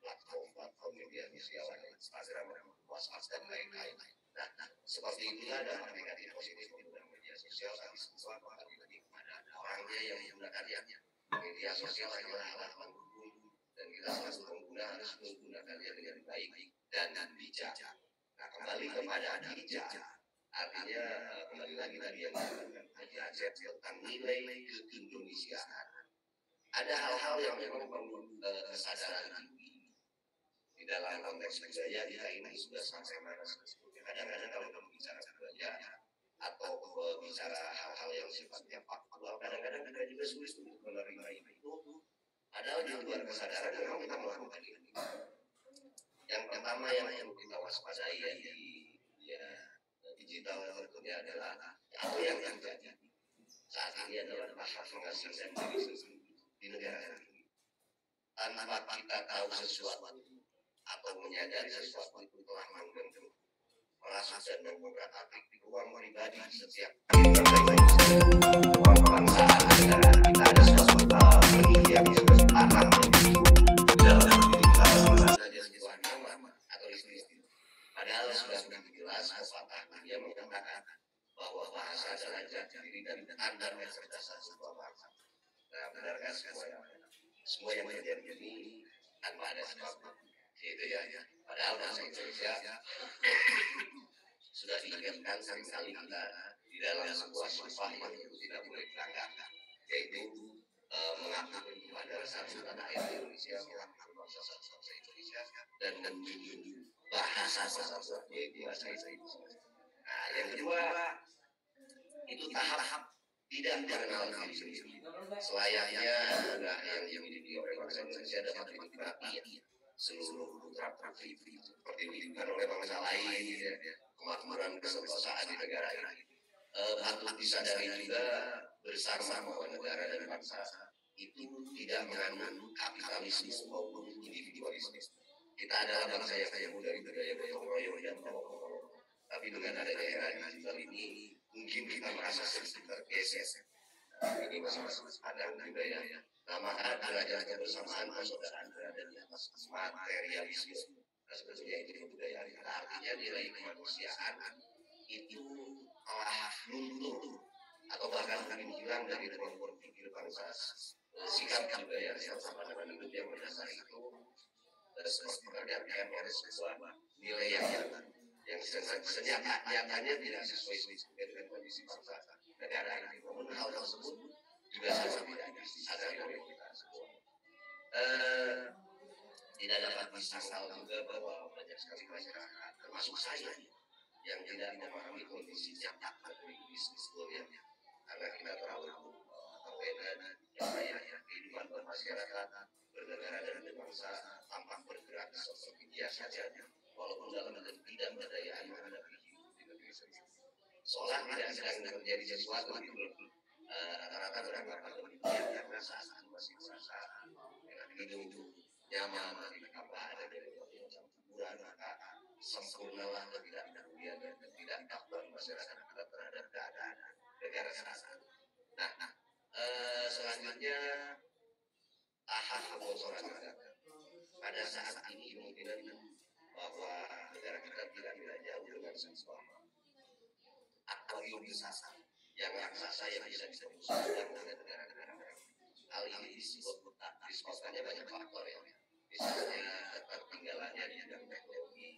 platform media sosial, Instagram, WhatsApp dan lain-lain. Nah, seperti itulah dampak negatif positif penggunaan media sosial bagi semua, kembali lagi kepada orangnya yang menggunakannya. Media sosial adalah alat penghubung dan kita selalu pengguna harus menggunakannya dengan baik dan bijak. Nah, kembali kepada bijak, artinya kembali lagi tadi yang dikatakan Haji Acep tentang nilai keindonesiaan. Ada hal-hal yang memang perlu kesadaran tinggi di dalam konteks budaya. Kita ini sudah sampai mana sebetulnya. Kadang-kadang kalau kita bicara budaya atau bicara hal-hal yang sifatnya faktual, kadang-kadang kita juga sulit untuk menerima itu. Padahal di luar kesadaran memang kita melakukan ini. Yang pertama yang perlu kita waspadai di digital tentunya adalah apa yang terjadi saat ini adalah bahasa mengasingkan diri di negara ini. Tanpa kita tahu sesuatu atau menyadari sesuatu itu telah membentuk, merasuk dan membuka apik di ruang pribadi setiap ruang kebangsaan negara kita. Ada suatu benih yang disebut tanam di dalam diri kita saja sebuah nama atau istilah. Padahal sudah jelas pepatah dia mengatakan bahwa bahasa adalah jati diri dan tanda kecerdasan sebuah bangsa. Nah, benarkah semua yang terjadi ini tanpa ada sebab? Gitu ya. Padahal bahasa Indonesia sudah diingatkan seringkali kita di dalam sebuah sumpah yang itu tidak boleh dilanggar, yaitu mengakui kepada satu tanah air Indonesia, mengakui bangsa Indonesia dan menjunjung bahasa yaitu bahasa Indonesia. Nah, yang kedua itu tahap tidak mengenal diri sendiri. Selayaknya yang dimiliki oleh bangsa Indonesia dapat dinikmati seluruh putra putri seperti dimiliki oleh bangsa lain, ya, kemakmuran kesetaraan di negara ini. Patut disadari juga bersama bahwa negara dan bangsa itu tidak mengandung kapitalisme maupun individualisme. Kita adalah bangsa yang kaya dari budaya gotong royong dan menolong. Tapi dengan adanya era digital ini mungkin kita merasa sedikit tergeser. Ini masih ada budaya. Nah, maka derajat kebersamaan persaudaraan berada di atas materialisme. Nah, sebetulnya itu kebudayaan. Artinya nilai kemanusiaan itu telah luntur atau bahkan hilang dari ruang berpikir bangsa. Sikap budaya sama dengan hidup yang berdasar itu seperti tergantikan oleh sebuah nilai yang nyatanya tidak sesuai dengan kondisi bangsa negara ini. Namun hal tersebut juga sangat tidak disadari oleh kita semua. Tidak dapat disangkal juga bahwa banyak sekali masyarakat, termasuk saya, yang tidak memahami kondisi nyata dari bisnis sebelumnya, karena kita terlalu terlena yang kaya kehidupan bermasyarakat, bernegara dan berbangsa tampak bergerak seperti biasa saja, walaupun dalam tidak berdaya yang ada di negeri sendiri. Seolah tidak sedang terjadi sesuatu itu. Rata-rata beranggapan demikian karena saat masih merasa dengan hidup nyaman, tanpa ada dari macam hiburan, maka sempurnalah ketidakpedulian dan ketidaktakuan masyarakat kita terhadap keadaan negara saat. Nah, selanjutnya tahap kebocoran data. Pada saat ini kemungkinan bahwa negara kita tidak jauh dengan sebuah akuarium raksasa yang bisa dimusnahkan oleh negara-negara. Hal ini disebabkannya banyak faktor ya. Misalnya ketertinggalannya di bidang teknologi.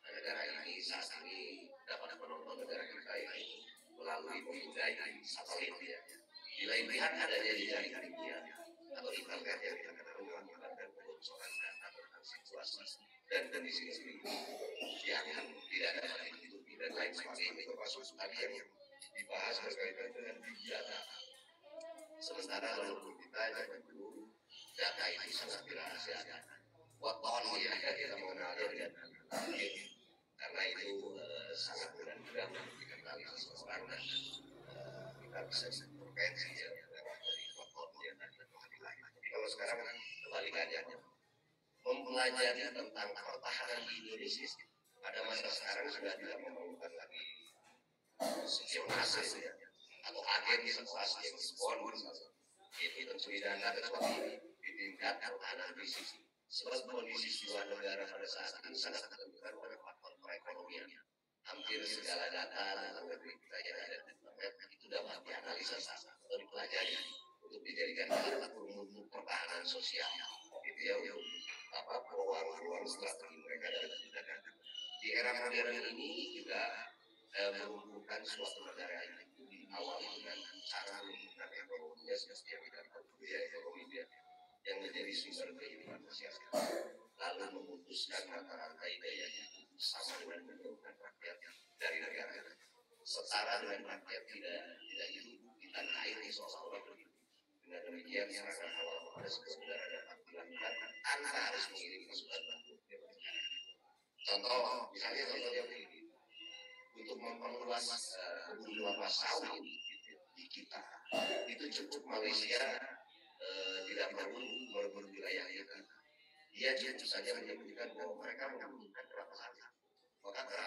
Negara ini saat ini dapat menonton negara kita ini melalui penggunaan satelit ya. Di lain pihak adanya jaringan dunia atau internet yang terkadang mengakibatkan kebocoran data tentang situasi dan kondisi yang tidak dapat ditutupi dan lain sebagainya, termasuk tadi yang dibahas berkaitan dengan big data. Sementara kalau kita jangan dulu data itu sangat dirahasiakan. Waton ya kita mengenalnya dengan karena itu sangat mudah dikenali seseorang dan kita bisa diintervensi ya dari watonnya dan lain-lain. Tapi kalau sekarang kan kebalikannya, mempelajari tentang pertahanan di Indonesia pada masa sekarang sudah tidak memerlukan lagi spionase ya, atau agen investasi yang diskon, itu tentu tidak seperti di tingkat analisis. Sebab kondisi sebuah negara pada saat ini sangat tergantung pada faktor perekonomian. Hampir segala data tentang negeri kita yang ada di internet itu dapat dianalisa atau dipelajari untuk dijadikan alat untuk pertahanan sosial. Gitu ya, untuk peluang strategi mereka dalam tindakan. Di era modern ini juga mengumpulkan suatu negara itu diawali dengan cara menggunakan ekonominya seperti yang kita tahu budaya ekonomi dia yang menjadi sumber kehidupan masyarakat, lalu memutuskan rantai daya hidup sama dengan menurunkan rakyat dari negara setara dengan rakyat tidak hidup di tanah air yang seolah-olah begitu. Dengan demikian serangan awal pada sebenarnya dapat dilakukan tanpa harus mengirim pasukan bantuan. Contoh, misalnya contohnya begini, untuk memperluas kebutuhan sawit di kita, itu cukup Malaysia tidak perlu merebut wilayah kita. Dia cukup saja menyebutkan bahwa mereka membutuhkan berapa sawit. Maka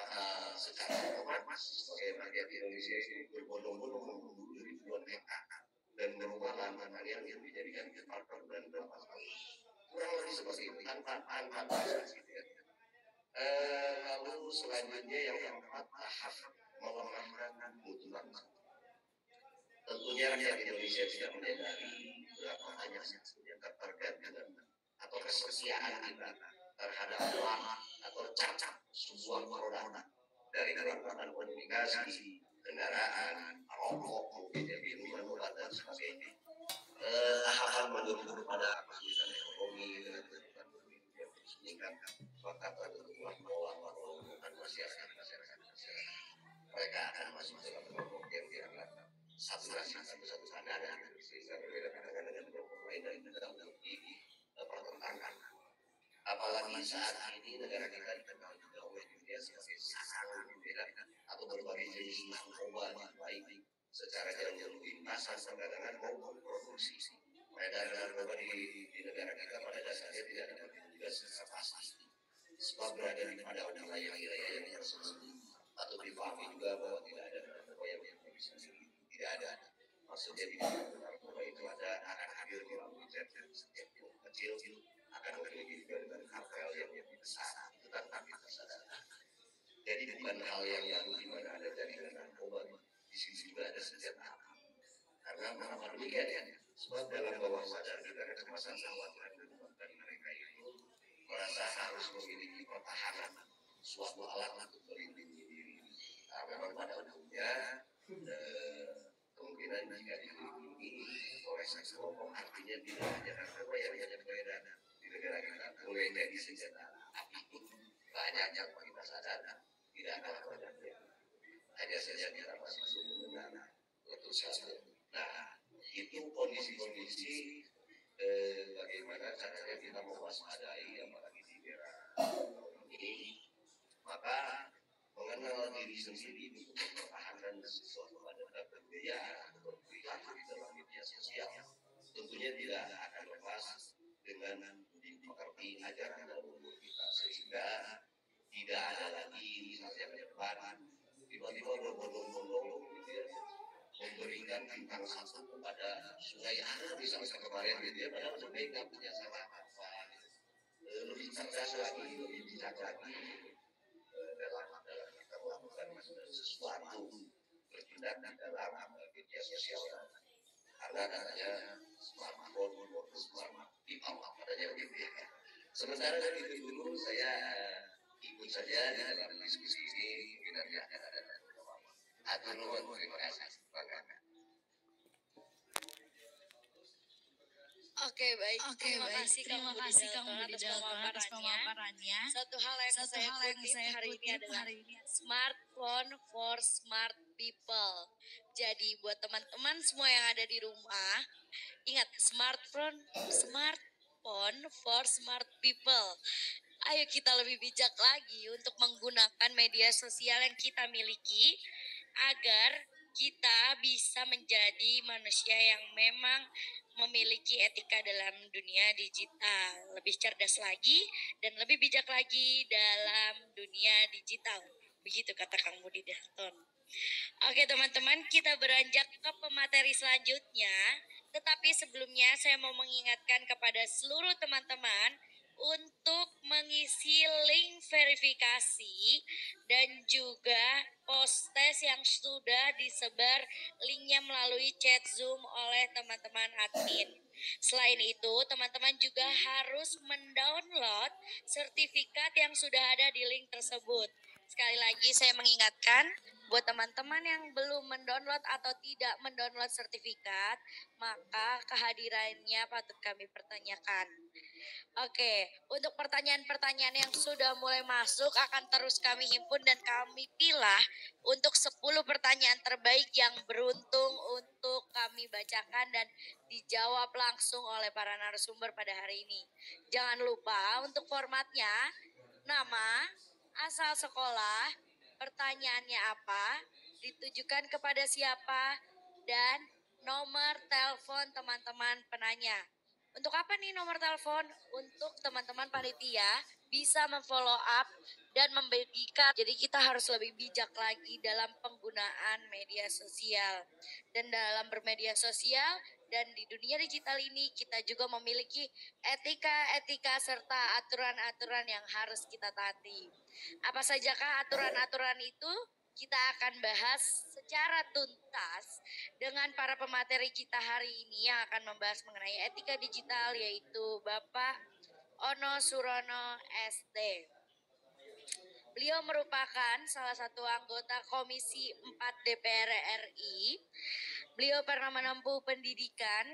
secara otomatis sebagai rakyat Indonesia berbondong-bondong memburu ribuan hektar dan merubah lahan kalian yang dijadikan tempat dan berapa sawit. Kurang lebih seperti itu tanpa transaksi. Lalu selanjutnya yang keempat, tahap melemahkan mutu bangsa. Tentunya rakyat Indonesia tidak menyadari berapa banyak yang ketergantungan atau kesetiaan kita terhadap uang atau cacat sebuah produk dari peralatan komunikasi, kendaraan, rokok, mungkin minuman, obat dan sebagainya. Tahapan menuju pada kesulitan ekonomi dengan kehidupan yang terus meningkat, maka tentulah pengelolaan masyarakat. Mereka akan masuk dalam kelompok yang dianggap satu pandangan sehingga berbeda pandangan dengan kelompok lain dari dalam pertentangan. Apalagi saat ini negara kita dikenal juga oleh dunia sebagai sarana berbeda atau berbagai jenis narkoba baik secara jalur lintasan perdagangan maupun produksi. Peredaran narkoba di negara kita pada dasarnya tidak dapat diduga secara pasti, sebab berada pada wilayah-wilayah yang tersembunyi atau dipahami juga bahwa tidak ada narkoba yang bisa tidak ada. Maksudnya di narkoba itu akan hadir melalui jaringan setiap kecil akan memiliki juga dengan kartel yang lebih besar, itu tanpa kita sadar. Jadi bukan hal yang baru di mana ada jaringan narkoba, di sini juga ada senjata. Karena mengapa demikian ya? Sebab dalam bawah sadar kita kecemasan khawatir dan mereka itu merasa harus memiliki pertahanan, suatu alat untuk melindungi diri. Memang pada umumnya kemungkinan jika dilindungi oleh satu kelompok artinya tidak hanya narkoba yang beredar di negara kita, mulai dari senjata api pun banyak yang kita sadar tidak ada kodenya. Hanya saja kita masih mendengar letusan. Nah, itu kondisi-kondisi bagaimana caranya kita mewaspadai apalagi di era ini. Maka mengenal diri sendiri untuk mempertahankan sesuatu pada budaya atau perilaku di dalam media sosial tentunya tidak akan lepas dengan dimengerti ajaran leluhur kita, sehingga tidak ada lagi misalnya ke depan tiba-tiba berbondong-bondong gitu ya, memberikan bintang satu kepada sungai Ara misalnya kemarin gitu ya, padahal sungai nggak punya salah apa, lebih cerdas lagi, lebih bijak lagi dalam kita melakukan sesuatu, bertindak di dalam media sosial, karena katanya smartphone, smart people, katanya begitu ya. Sementara dari itu dulu saya ikut saja di dalam diskusi ini, mungkin nanti akan ada atur nuhun, terima kasih. Oke, baik. Terima kasih kamu Budi Dalton atas pemaparannya. Satu hal yang saya kutip hari ini adalah smartphone for smart people. Jadi buat teman-teman semua yang ada di rumah, ingat smartphone for smart people. Ayo kita lebih bijak lagi untuk menggunakan media sosial yang kita miliki agar kita bisa menjadi manusia yang memang memiliki etika dalam dunia digital, lebih cerdas lagi dan lebih bijak lagi dalam dunia digital. Begitu kata Kang Budi Dalton. Oke teman-teman, kita beranjak ke pemateri selanjutnya. Tetapi sebelumnya saya mau mengingatkan kepada seluruh teman-teman untuk mengisi link verifikasi dan juga post test yang sudah disebar linknya melalui chat Zoom oleh teman-teman admin. Selain itu, teman-teman juga harus mendownload sertifikat yang sudah ada di link tersebut. Sekali lagi saya mengingatkan, buat teman-teman yang belum mendownload atau tidak mendownload sertifikat, maka kehadirannya patut kami pertanyakan. Oke, untuk pertanyaan-pertanyaan yang sudah mulai masuk akan terus kami himpun dan kami pilah untuk 10 pertanyaan terbaik yang beruntung untuk kami bacakan dan dijawab langsung oleh para narasumber pada hari ini. Jangan lupa untuk formatnya, nama, asal sekolah, pertanyaannya apa, ditujukan kepada siapa, dan nomor telepon teman-teman penanya. Untuk apa nih nomor telepon? Untuk teman-teman panitia bisa memfollow up dan membagikan. Jadi kita harus lebih bijak lagi dalam penggunaan media sosial. Dan dalam bermedia sosial dan di dunia digital ini kita juga memiliki etika-etika serta aturan-aturan yang harus kita taati. Apa sajakah aturan-aturan itu? Kita akan bahas secara tuntas dengan para pemateri kita hari ini yang akan membahas mengenai etika digital, yaitu Bapak Ono Surono SD. Beliau merupakan salah satu anggota Komisi 4 DPR RI. Beliau pernah menempuh pendidikan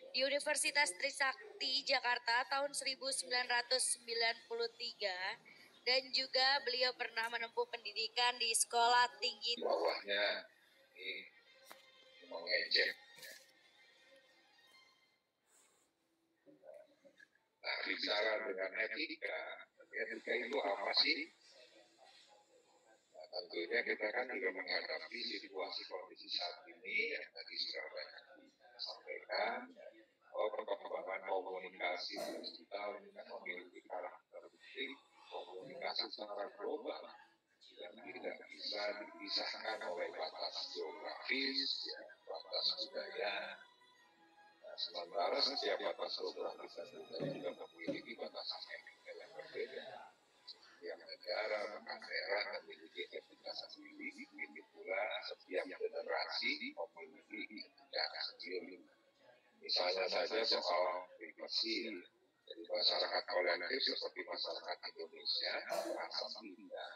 di Universitas Trisakti Jakarta tahun 1993 dan juga beliau pernah menempuh pendidikan di Sekolah Tinggi. Bawahnya ini mengejek. Nah, bicara dengan etika itu apa sih? Nah, tentunya kita kan juga menghadapi situasi kondisi saat ini yang tadi sudah banyak disampaikan, bahwa perkembangan komunikasi digital ini kan memiliki karakteristik komunikasi secara global yang tidak bisa dipisahkan oleh batas geografis, ya, batas budaya. Nah, sementara setiap batas geografis dan budaya juga memiliki batasan etika yang berbeda. Setiap negara bahkan daerah memiliki etika sendiri, begitu pula setiap generasi memiliki etika sendiri. Misalnya saja soal privasi, jadi masyarakat kolektif seperti masyarakat Indonesia merasa tidak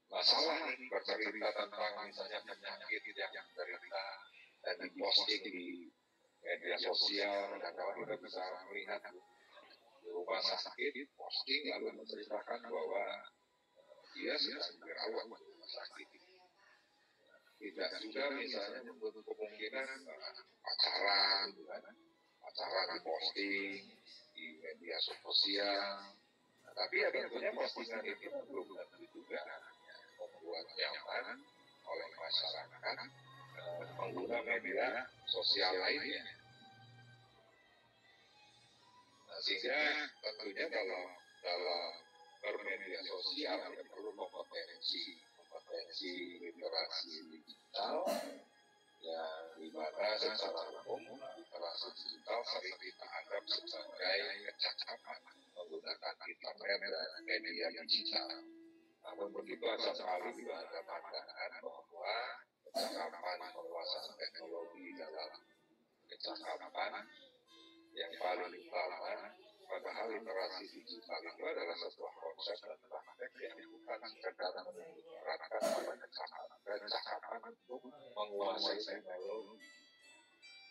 masalah nih bercerita tentang misalnya penyakit yang menderita dan diposting di media sosial, dan kalau kita bisa melihat di rumah sakit posting lalu menceritakan bahwa dia sedang dirawat di rumah sakit. Tidak juga misalnya menutup kemungkinan pacaran, pacaran diposting di media sosial. Nah, tapi ya tentunya postingan itu belum tentu juga membuat nyaman oleh masyarakat pengguna media sosial lainnya. Nah, sehingga tentunya dalam bermedia sosial ada perlu kompetensi literasi digital yang dimana secara umum literasi digital sering kita anggap sebagai kecakapan menggunakan internet dan media digital. Namun begitu sesekali juga ada pandangan bahwa kecakapan penguasaan teknologi dalam kecakapan yang paling utama, padahal literasi digital itu adalah sebuah konsep dan praktek yang bukan sekedar menyuarakan pada kecakapan untuk menguasai teknologi.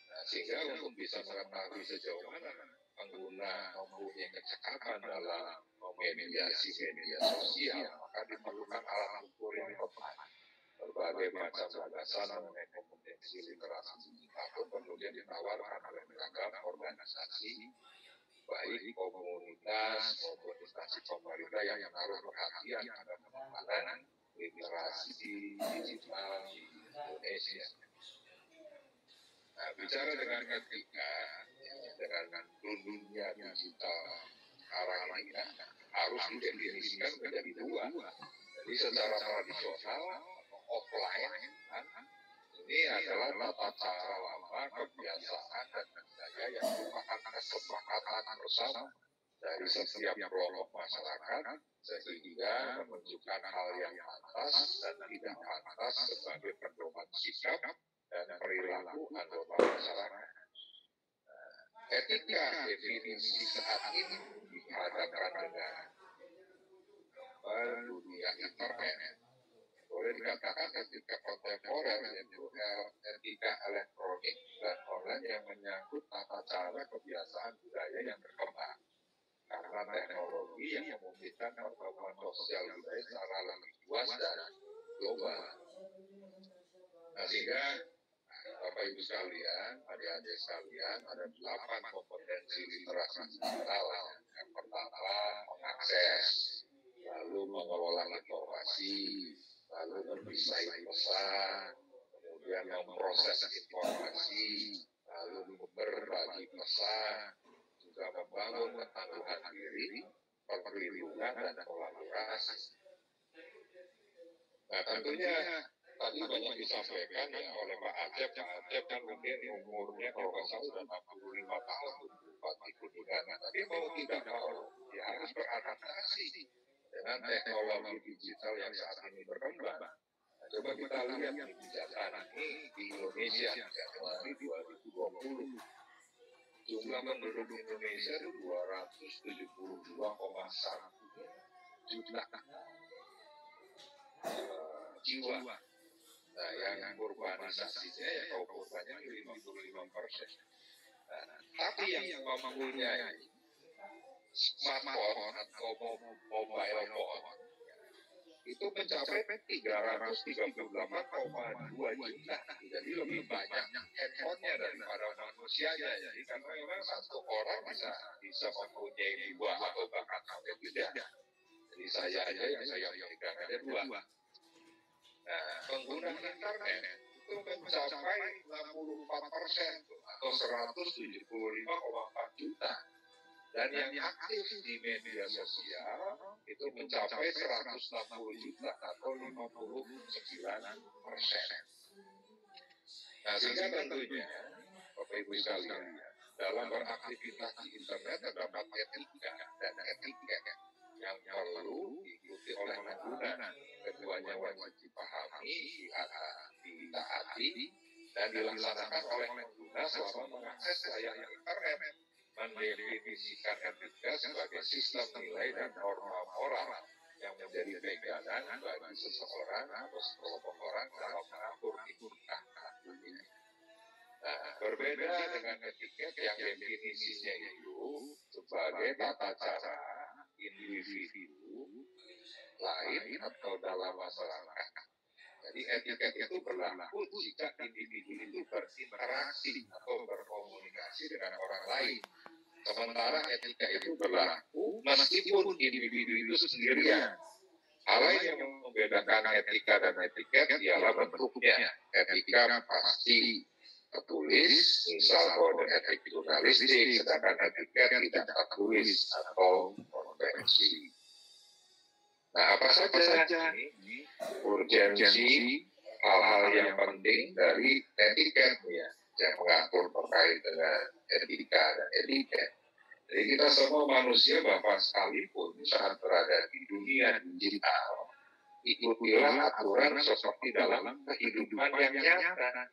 Nah, sehingga untuk bisa mengetahui sejauh mana pengguna mempunyai kecakapan dalam memediasi media sosial, maka diperlukan alat ukur yang tepat. Berbagai macam gagasan mengenai kompetensi literasi digital itu kemudian ditawarkan oleh beragam organisasi, baik komunitas maupun instansi pemerintah yang menaruh perhatian pada pengembangan literasi digital di Indonesia. Nah, bicara dengan etika, dengan dunia digital sekarang ini harus didefinisikan menjadi dua. Jadi secara tradisional offline kan? Ini adalah tata cara lama, kebiasaan dan budaya yang merupakan kesepakatan bersama dari setiap kelompok masyarakat, sehingga menunjukkan hal yang pantas dan tidak pantas sebagai pedoman sikap dan perilaku anggota masyarakat. Etika definisi saat ini dihadapkan dengan dunia internet. Boleh dikatakan etika kontemporer, yaitu etika elektronik dan online yang menyangkut tata cara kebiasaan budaya yang berkembang. Karena teknologi yang memungkinkan pertemuan sosial budaya secara lebih luas dan global. Nah, sehingga Bapak Ibu sekalian, adik-adik sekalian, ada 8 kompetensi literasi digital. Yang pertama, mengakses, lalu mengelola informasi, lalu berdesain pesan, kemudian memproses informasi, lalu berbagi pesan, juga membangun ketangguhan diri, perlindungan, dan kolaborasi. Nah, tentunya tadi banyak disampaikan ya oleh Pak Acep. Pak Acep kan mungkin umurnya kalau nggak salah sudah 65 tahun Bupati Kuningan. Tapi mau tidak mau, dia harus beradaptasi dengan teknologi digital yang saat ini berkembang. Nah, coba kita lihat kebijakan ini di Indonesia Januari 2020. Jumlah penduduk Indonesia itu 272,1 juta jiwa. Nah, yang urbanisasinya ya kalau urbannya 55%. Nah, tapi yang mempunyai smartphone atau mobile phone itu mencapai 338,2 juta. Jadi lebih banyak handphonenya daripada manusianya. Jadi karena memang satu orang bisa mempunyai 2 atau bahkan sampai 3. Jadi saya aja yang saya pegang ada 2. Nah, pengguna internet itu mencapai 64% atau 175,4 juta. Dan yang aktif di media sosial itu mencapai 160 juta atau 59%. Nah, sehingga tentunya Bapak Ibu sekalian, dalam beraktivitas di internet terdapat etika dan etiket yang perlu diikuti oleh pengguna. Keduanya wajib dipahami, ditaati, dan dilaksanakan oleh pengguna selama mengakses layanan internet. Mendefinisikan etika sebagai sistem nilai dan norma moral yang menjadi pegangan bagi seseorang atau sekelompok orang dalam mengatur etika dunia. Nah, berbeda dengan etiket yang definisinya itu sebagai tata cara individu lain atau dalam masyarakat. Jadi etiket itu berlaku jika individu itu berinteraksi atau berkomunikasi dengan orang lain. Sementara etika itu berlaku meskipun individu itu sendirian. Hal lain yang membedakan etika dan etiket ialah bentuknya. Etika pasti tertulis, misal kode etik jurnalistik, sedangkan etiket tidak tertulis atau konvensi. Nah, apa saja ini urgensi hal-hal yang penting dari etiket ya, yang mengatur terkait dengan etika dan etiket. Jadi kita semua manusia bahkan sekalipun saat berada di dunia digital, ikutilah aturan seperti dalam kehidupan yang nyata.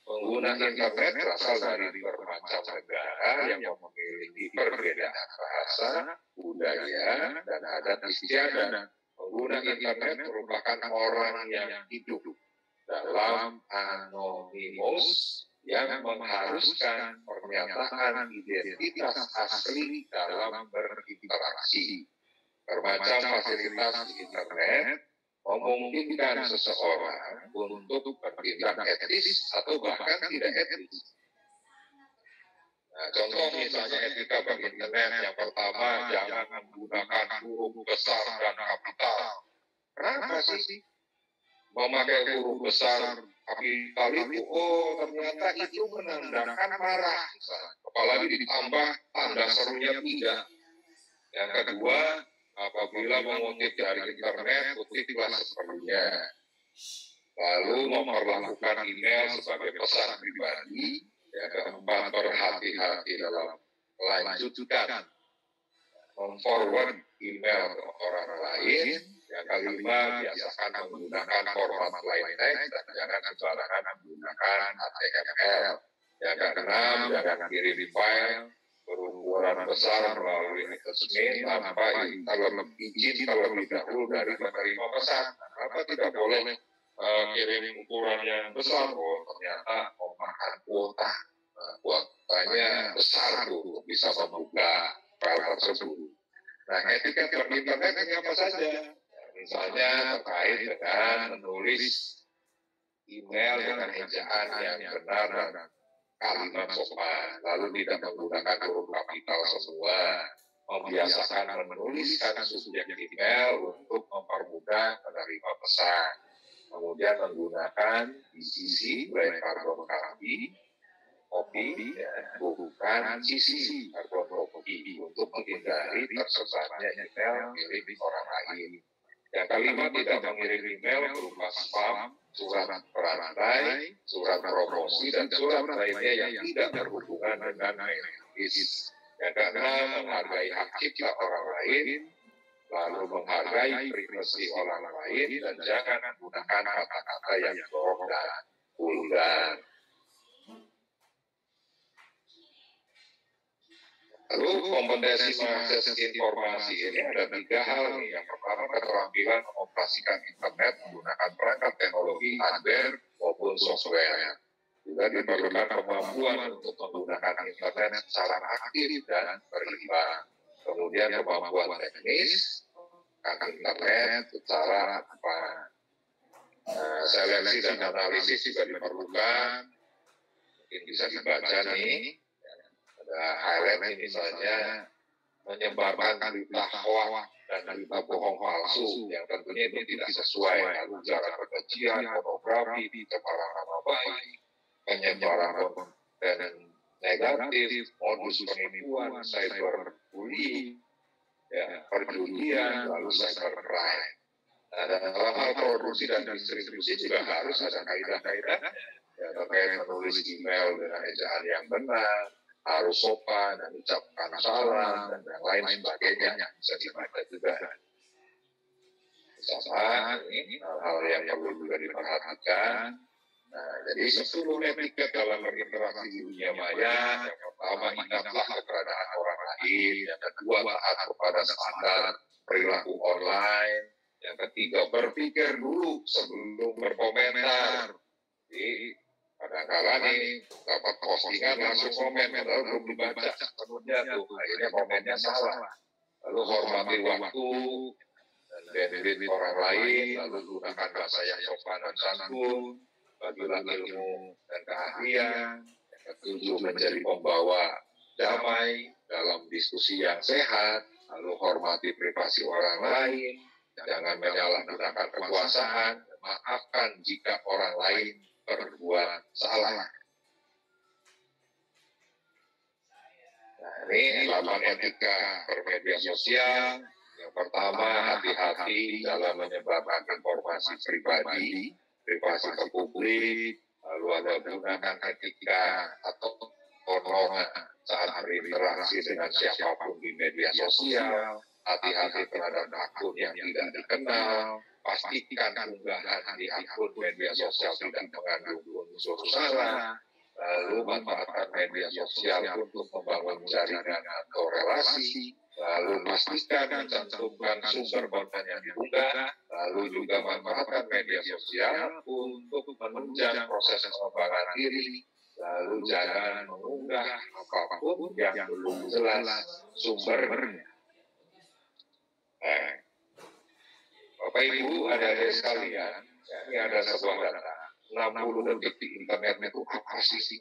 Pengguna internet berasal dari bermacam negara yang memiliki perbedaan bahasa, budaya, dan adat istiadat. Pengguna internet merupakan orang yang hidup dalam anonimus yang mengharuskan pernyataan identitas asli dalam berinteraksi. Bermacam fasilitas di internet memungkinkan seseorang untuk bertindak etis atau bahkan tidak etis. Nah, contoh misalnya etika berinternet yang pertama, jangan menggunakan huruf besar dan kapital. Kenapa sih memakai huruf besar kapital itu? Oh, ternyata itu menandakan marah. Apalagi ditambah tanda serunya 3. Yang kedua, apabila mengutip dari internet, kutiplah seperlunya. Lalu memperlakukan email sebagai pesan pribadi. Yang keempat, berhati-hati dalam melanjutkan, memforward email ke orang lain. Yang kelima, biasakan menggunakan format plain text dan jangan sembarangan menggunakan HTML. Yang keenam, jangan kirim file berukuran besar melalui attachment tanpa izin terlebih dahulu dari penerima pesan. Kenapa tidak boleh kirim ukuran yang besar? Oh, ternyata memakan kuota. Kuotanya besar tuh, bisa membuka file tersebut. Nah, etiket berinternet ini apa saja? Misalnya terkait dengan menulis email dengan ejaan yang benar dan kalimat sopan, lalu tidak menggunakan huruf kapital semua, membiasakan menuliskan subjek email untuk mempermudah penerima pesan, kemudian menggunakan BCC, Blank Carbon Copy, bukan CC, Carbon Copy, untuk menghindari tersebarnya email milik orang lain. Yang kelima, tidak mengirim email berupa spam, surat perantai, surat promosi, dan surat lainnya yang tidak berhubungan dengan medis. Yang keenam, menghargai hak cipta orang lain, lalu menghargai privasi orang lain, dan jangan menggunakan kata-kata yang jorok dan vulgar. Lalu kompetensi mengakses informasi ini ada 3 hal nih. Yang pertama, keterampilan mengoperasikan internet menggunakan perangkat teknologi hardware maupun software. Juga diperlukan kemampuan untuk menggunakan internet secara aktif dan berimbang. Kemudian kemampuan teknis, internet secara seleksi dan analisis juga diperlukan. Mungkin bisa dibaca nih. Ada highlight misalnya menyebarkan berita hoax dan berita bohong palsu yang tentunya itu tidak sesuai, lalu ujaran kebencian, pornografi, pencemaran nama baik, penyebaran konten negatif, modus penipuan, cyberbullying, perjudian, lalu cybercrime. Nah, dalam hal produksi dan distribusi juga harus ada kaidah-kaidah terkait menulis email dengan ejaan yang benar, harus sopan dan ucapkan salam dan yang lain sebagainya bisa dibaca juga. Sama ini hal yang perlu juga diperhatikan. Nah, jadi 10 etiket dalam berinteraksi di dunia maya. Yang pertama, ingatlah keberadaan orang lain. Yang kedua, taat kepada standar perilaku online. Yang ketiga, berpikir dulu sebelum berkomentar. Jadi kadang-kadang nih dapat postingan langsung komen, padahal belum dibaca sepenuhnya tuh, akhirnya komennya salah. Lalu hormati waktu dan benefit orang lain, lalu gunakan bahasa yang sopan dan santun, bagilah ilmu dan keahlian. Yang ketujuh, menjadi pembawa damai dalam diskusi yang sehat, lalu hormati privasi orang lain, jangan menyalahgunakan kekuasaan, maafkan jika orang lain berbuat salah. Nah, ini 8 etika bermedia sosial. Yang pertama, hati-hati dalam menyebarkan informasi pribadi, privasi ke publik. Lalu ada gunakan etika atau norma saat berinteraksi dengan siapapun di media sosial. Hati-hati terhadap akun yang tidak dikenal. Pastikan unggahan di akun media sosial tidak mengandung unsur sara. Lalu manfaatkan media sosial untuk membangun jaringan atau relasi. Lalu pastikan mencantumkan sumber konten yang diunggah. Lalu juga manfaatkan media sosial untuk menunjang proses pengembangan diri. Lalu jangan mengunggah apapun yang belum jelas sumbernya. Bapak Ibu, adik-adik sekalian, ini ada sebuah data. 60 detik di internet itu apa sih?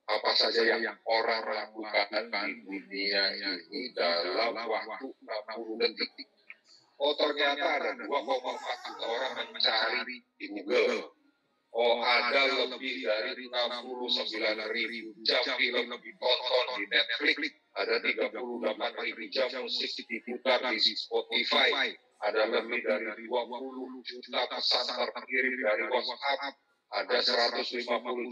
Apa saja yang orang lakukan di dunia ini dalam waktu 60 detik? Oh, ternyata ada 2,4 juta orang mencari di Google. Oh, ada lebih dari 69.000 jam film ditonton di Netflix. Ada 38.000 jam musik diputar di Spotify. ada lebih dari 20 juta pesan terkirim dari WhatsApp, ada 150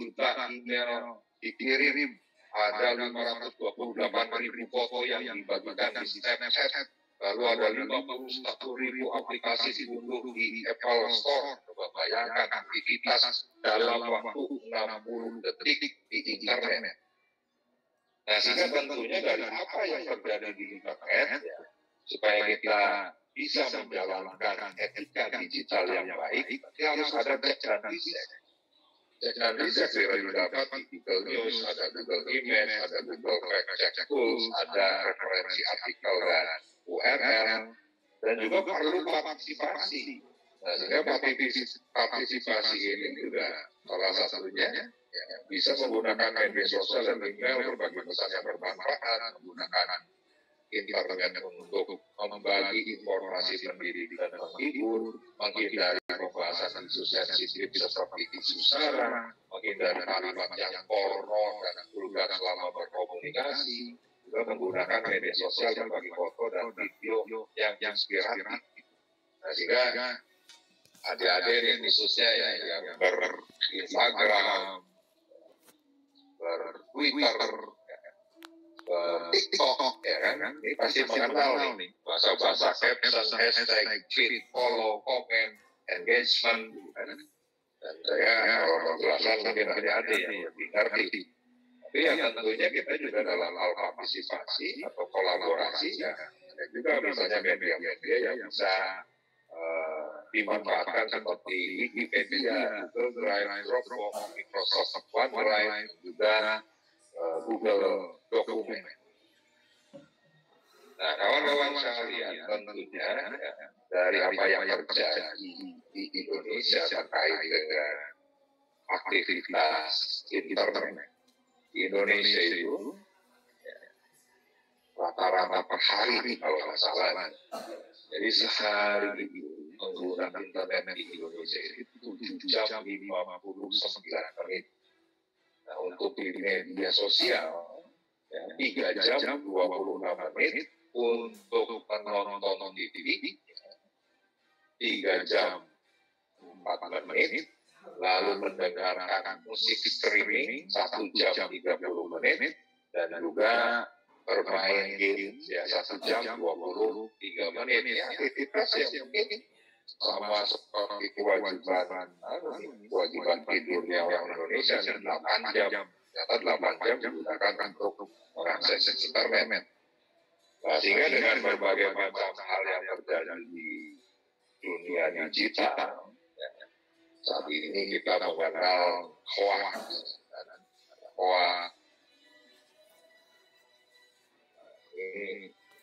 juta email dikirim, ada 528.000 foto yang dibagikan di Snapchat, lalu ada 51.000 aplikasi diunduh di Apple Store. Coba bayangkan aktivitas dalam waktu 60 detik di internet. Nah, sehingga tentunya dari apa yang terjadi di internet, ya, supaya kita bisa menjalankan etika digital yang baik, harus ada check dan reset. Check dan reset didapat di Google News, ada Google Image, ada Google Fact Check Tools, ada referensi artikel dan URL, dan juga perlu partisipasi. Nah, sehingga partisipasi ini juga salah satunya ya, bisa menggunakan media sosial dan email berbagi pesan yang bermanfaat, menggunakan internet untuk membagi informasi pendidikan dan menghibur, menghindari pembahasan isu sensitif seperti isu sara, menghindari kalimat yang porno dan vulgar selama berkomunikasi, juga menggunakan media sosial berbagi foto dan video yang inspiratif. Nah, sehingga adik-adik ini khususnya ya, yang ber-Instagram, ber-Twitter, TikTok, ya kan? Ini pasti mengenal nih bahasa-bahasa caption, hashtag, tweet, follow, comment, engagement, kan? Dan saya kalau mau jelaskan mungkin ada yang lebih ngerti. Tapi ya tentunya kita juga dalam hal partisipasi atau kolaborasi, ya ada juga misalnya media-media yang bisa dimanfaatkan seperti Wikipedia, Google Drive, Dropbox, Microsoft OneDrive, dan juga Google Dokumen. Nah, kawan-kawan sekalian, tentunya dari apa yang terjadi di Indonesia terkait dengan aktivitas internet di Indonesia itu rata-rata per hari kalau nggak salah. Jadi sehari itu penggunaan internet di Indonesia itu 7 jam 59 menit. Nah, untuk di media sosial, ya, 3 jam 26 menit, untuk menonton TV, 3 jam 4 menit, lalu mendengarkan musik streaming 1 jam 30 menit, dan juga bermain game ya 1 jam 23 menit. Ya, aktivitas yang mungkin sama seperti kewajiban tidurnya orang Indonesia 8 jam. Ternyata 8 jam digunakan untuk mengakses internet. Nah, sehingga dengan berbagai macam hal yang terjadi di dunia digital, ya, saat ini kita mengenal hoax.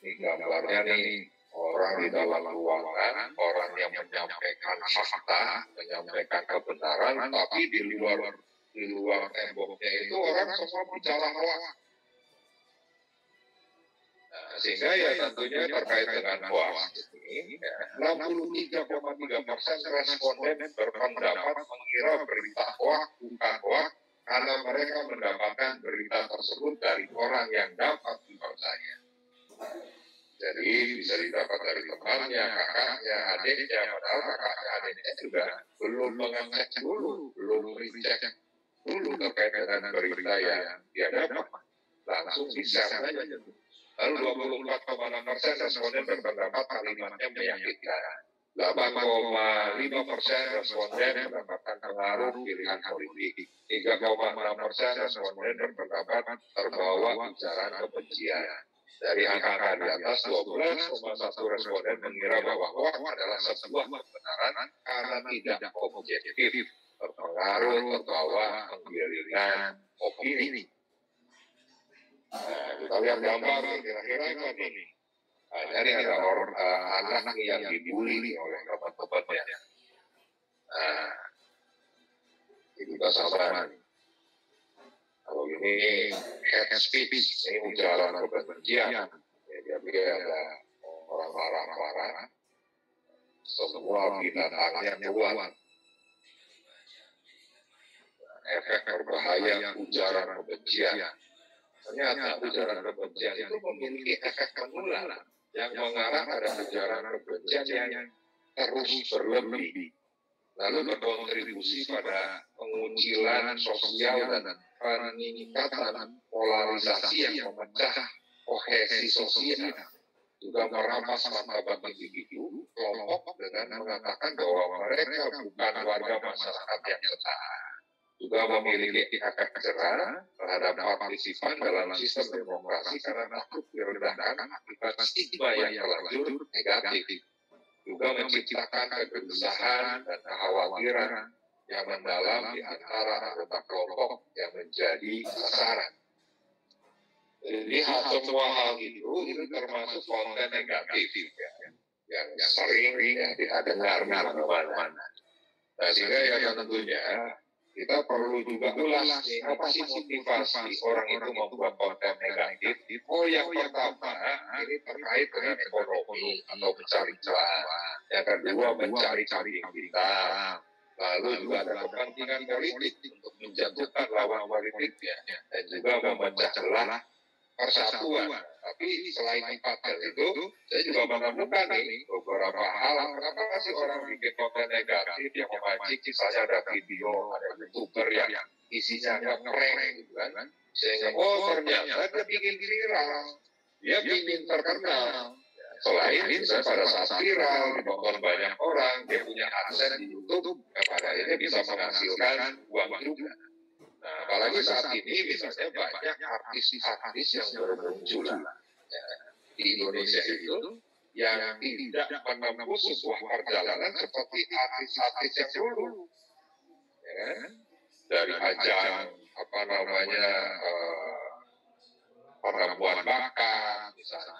Ini gambarnya nih, orang di dalam ruangan, orang yang menyampaikan fakta, menyampaikan kebenaran, tapi di luar temboknya itu orang semua bicara hoax. Nah, sehingga ya tentunya terkait dengan hoax ini, 63,3% responden berpendapat mengira berita hoax bukan hoax karena mereka mendapatkan berita tersebut dari orang yang dapat dipercaya. Jadi bisa didapat dari temannya, kakaknya, adiknya, padahal kakaknya, adiknya juga belum mengecek dulu, belum recheck dulu terkait dengan berita yang dia dapat, langsung di-share saja. Lalu 24,6% responden berpendapat kalimatnya menyakitkan. 8,5% responden mendapatkan pengaruh pilihan politik. 3,6% responden berpendapat terbawa ujaran kebencian. Dari angka di atas, 12,1 responden mengira bahwa hoax adalah sebuah kebenaran karena tidak objektif, terpengaruh, terbawa penggiringan opini. Nah, kita lihat gambar kira-kira apa nih? Nah, ini ada orang anak yang dibully oleh teman-temannya. Nah, itu kita sama nih. Kalau ini hate speech, ini ujaran kebencian. Ya, jadi ada orang marah-marah, semua binatangnya keluar. Efek berbahaya ujaran kebencian. Ternyata ujaran kebencian itu memiliki efek menular. yang mengarah pada ujaran kebencian yang terus berlebih, lalu berkontribusi pada pengucilan sosial dan peningkatan polarisasi yang memecah kohesi sosial, juga merampas martabat individu kelompok dengan mengatakan bahwa mereka bukan warga masyarakat yang setara, juga memiliki efek jerah terhadap partisipan dalam sistem demokrasi karena takut direndahkan akibat stigma yang terlanjur negatif, juga menciptakan kegelisahan dan kekhawatiran yang mendalam di antara anggota kelompok yang menjadi sasaran. Jadi semua hal itu termasuk konten negatif yang sering didengar mana-mana. Nah, sehingga ya tentunya kita perlu juga ulas nih, apa sih motivasi orang itu membuat konten negatif. Oh, yang pertama ini terkait dengan ekonomi atau mencari celah. Yang kedua mencari bintang. Lalu juga ada kepentingan politik untuk menjatuhkan lawan politiknya dan juga memecah belah persatuan. Tapi selain empat hal itu, saya juga menemukan nih beberapa hal. Kenapa sih orang bikin konten negatif yang memancing? Misalnya ada video, ada YouTuber yang isinya nge-prank gitu kan. Sehingga, ternyata dia bikin viral. Dia bikin terkenal. Selain misalnya pada saat viral, ditonton banyak orang, dia punya akses di YouTube, pada akhirnya bisa menghasilkan uang juga. Nah, apalagi saat ini misalnya banyak artis-artis yang bermunculan di Indonesia itu yang tidak menempuh sebuah perjalanan seperti artis-artis yang dulu, ya, dari ajang perempuan bakat misalnya,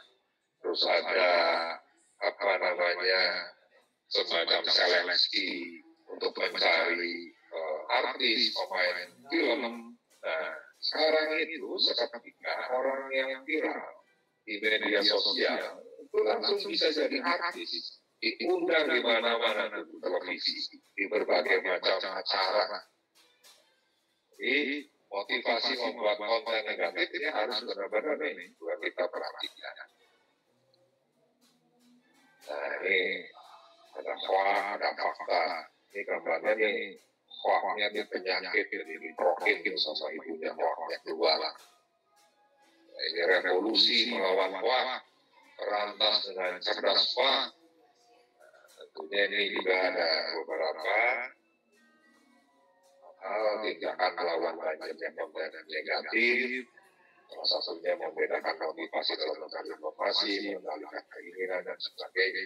terus ada semacam seleksi untuk mencari artis, pemain film. Nah, sekarang itu seketika orang yang viral di media sosial itu langsung bisa jadi artis, diundang di mana-mana, di televisi, di berbagai macam acara. Jadi motivasi membuat konten negatif ini harus benar-benar ini juga kita perhatikan. Nah, ini ada hoax, ada fakta. Ini gambarnya nih, hoaxnya ini penyakit, jadi diprokin sama ibunya hoaxnya keluar. Nah, ini revolusi melawan hoax, berantas dengan cerdas hoax. Tentunya ini juga ada beberapa hal tindakan melawan banyaknya konten negatif. Salah satunya membedakan motivasi dalam mencari informasi, mengalihkan keinginan, dan sebagainya.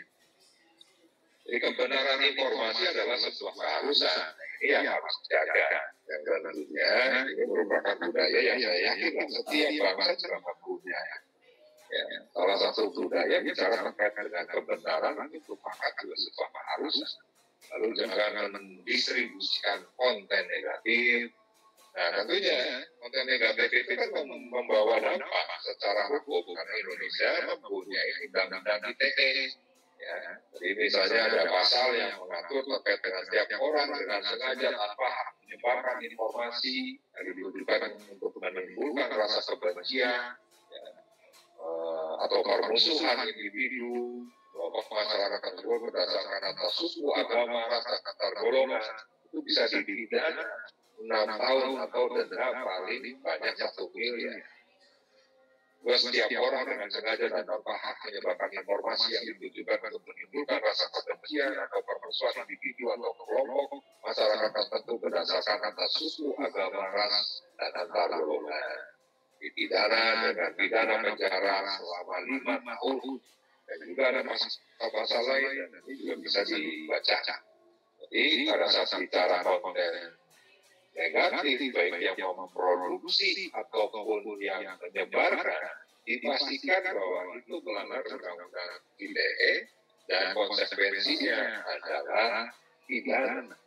Jadi kebenaran informasi adalah sebuah keharusan. Ini yang harus dijaga. Dan tentunya ini merupakan budaya yang saya yakin setiap bangsa juga punya. Ya, salah satu budaya bicara terkait dengan kebenaran itu merupakan juga sebuah keharusan. Lalu jangan mendistribusikan konten negatif. Nah, tentunya konten negatif itu kan membawa dampak secara hukum karena Indonesia mempunyai undang-undang ITE. Ya, jadi misalnya ada pasal yang mengatur terkait dengan setiap orang dengan sengaja tanpa hak menyebarkan informasi yang ditujukan untuk menimbulkan rasa kebencian, ya, atau permusuhan individu, kelompok masyarakat tersebut berdasarkan atas suku, agama, ras, antar golongan, itu bisa dipidana 6 tahun atau denda paling banyak 1 miliar. Setiap orang dengan sengaja dan tanpa hak menyebarkan informasi yang ditujukan untuk menimbulkan rasa kebencian atau permusuhan individu atau kelompok masyarakat tertentu berdasarkan atas suku, agama, ras, dan antar golongan, dipidana dengan pidana penjara selama 5 tahun. Dan juga ada pasal lain dan ini juga bisa dibaca. Jadi pada saat bicara konten negatif, baik yang memproduksi ataupun yang menyebarkan, dipastikan bahwa itu melanggar undang-undang ITE dan konsekuensinya adalah pidana.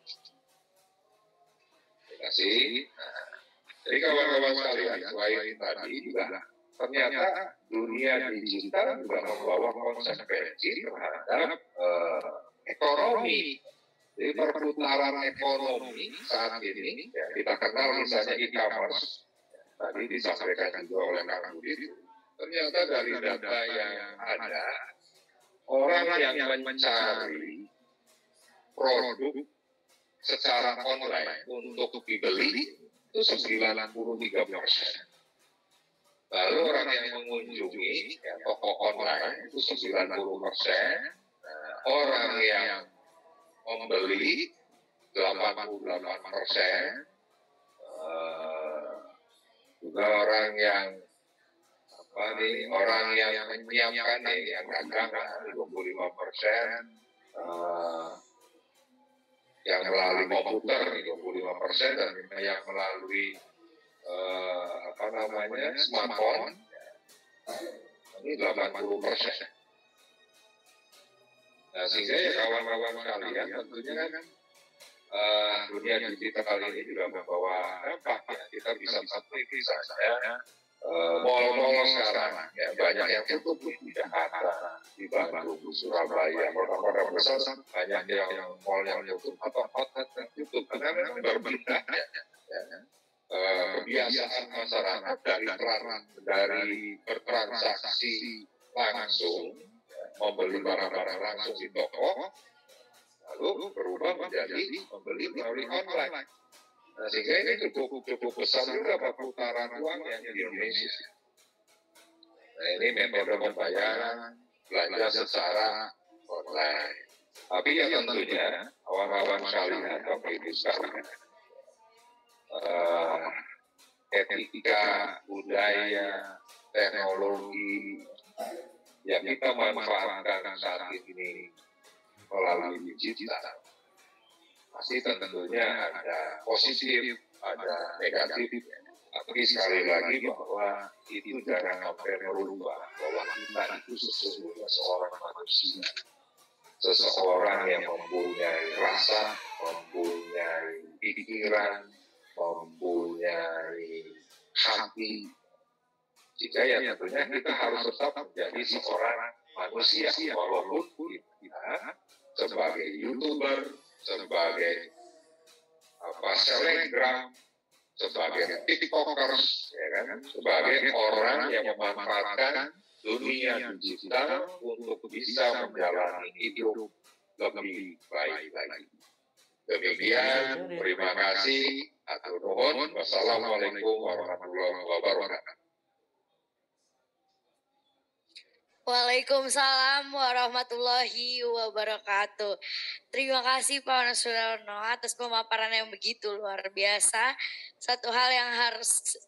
Terima kasih. Jadi kawan-kawan sekalian, selain tadi juga ternyata dunia digital juga membawa konsekuensi terhadap ekonomi. Jadi perputaran ekonomi saat ini, ya, kita kenal misalnya e-commerce, tadi disampaikan juga oleh Kang Budi, ternyata dari data yang ada, orang yang mencari produk secara online untuk dibeli itu 93%. Lalu orang yang mengunjungi toko online itu 90%. Orang yang membeli 88%. Juga orang yang menyiapkan yang dagang 25%. Yang melalui komputer 25% dan yang melalui smartphone ini 80%. Nah, sehingga ya kawan-kawan sekalian tentunya kan dunia digital ini juga membawa dampak ya. Kita bisa seperti saja mal-mal sekarang ya, banyak yang tutup di Jakarta, di Bandung, di Surabaya, kota-kota besar banyak yang mal yang tutup atau outlet yang tutup karena berbeda ya. Kebiasaan masyarakat dari bertransaksi langsung, membeli barang-barang langsung di toko, lalu berubah menjadi membeli melalui online. Nah, sehingga ini cukup besar juga putaran uang yang di Indonesia. Nah, ini metode pembayaran belanja secara online. Tapi ya tentunya kawan-kawan sekalian, Bapak Ibu sekalian, etika, budaya, teknologi yang kita manfaatkan saat ini melalui digital, pasti tentunya ada positif, ada negatif. Tapi sekali lagi bahwa itu jangan sampai merubah bahwa kita itu sesungguhnya seorang manusia, seseorang yang mempunyai rasa, mempunyai pikiran, mempunyai hati. Jika ya tentunya kita harus tetap menjadi seorang manusia, walaupun kita sebagai YouTuber, sebagai selebgram, sebagai tiktokers, ya kan? Sebagai orang yang memanfaatkan dunia digital untuk bisa menjalani hidup lebih baik lagi. Demikian, terima kasih. Atur nuhun. Wassalamualaikum warahmatullahi wabarakatuh. Waalaikumsalam warahmatullahi wabarakatuh. Terima kasih Pak Sudarno atas pemaparan yang begitu luar biasa. Satu hal yang harus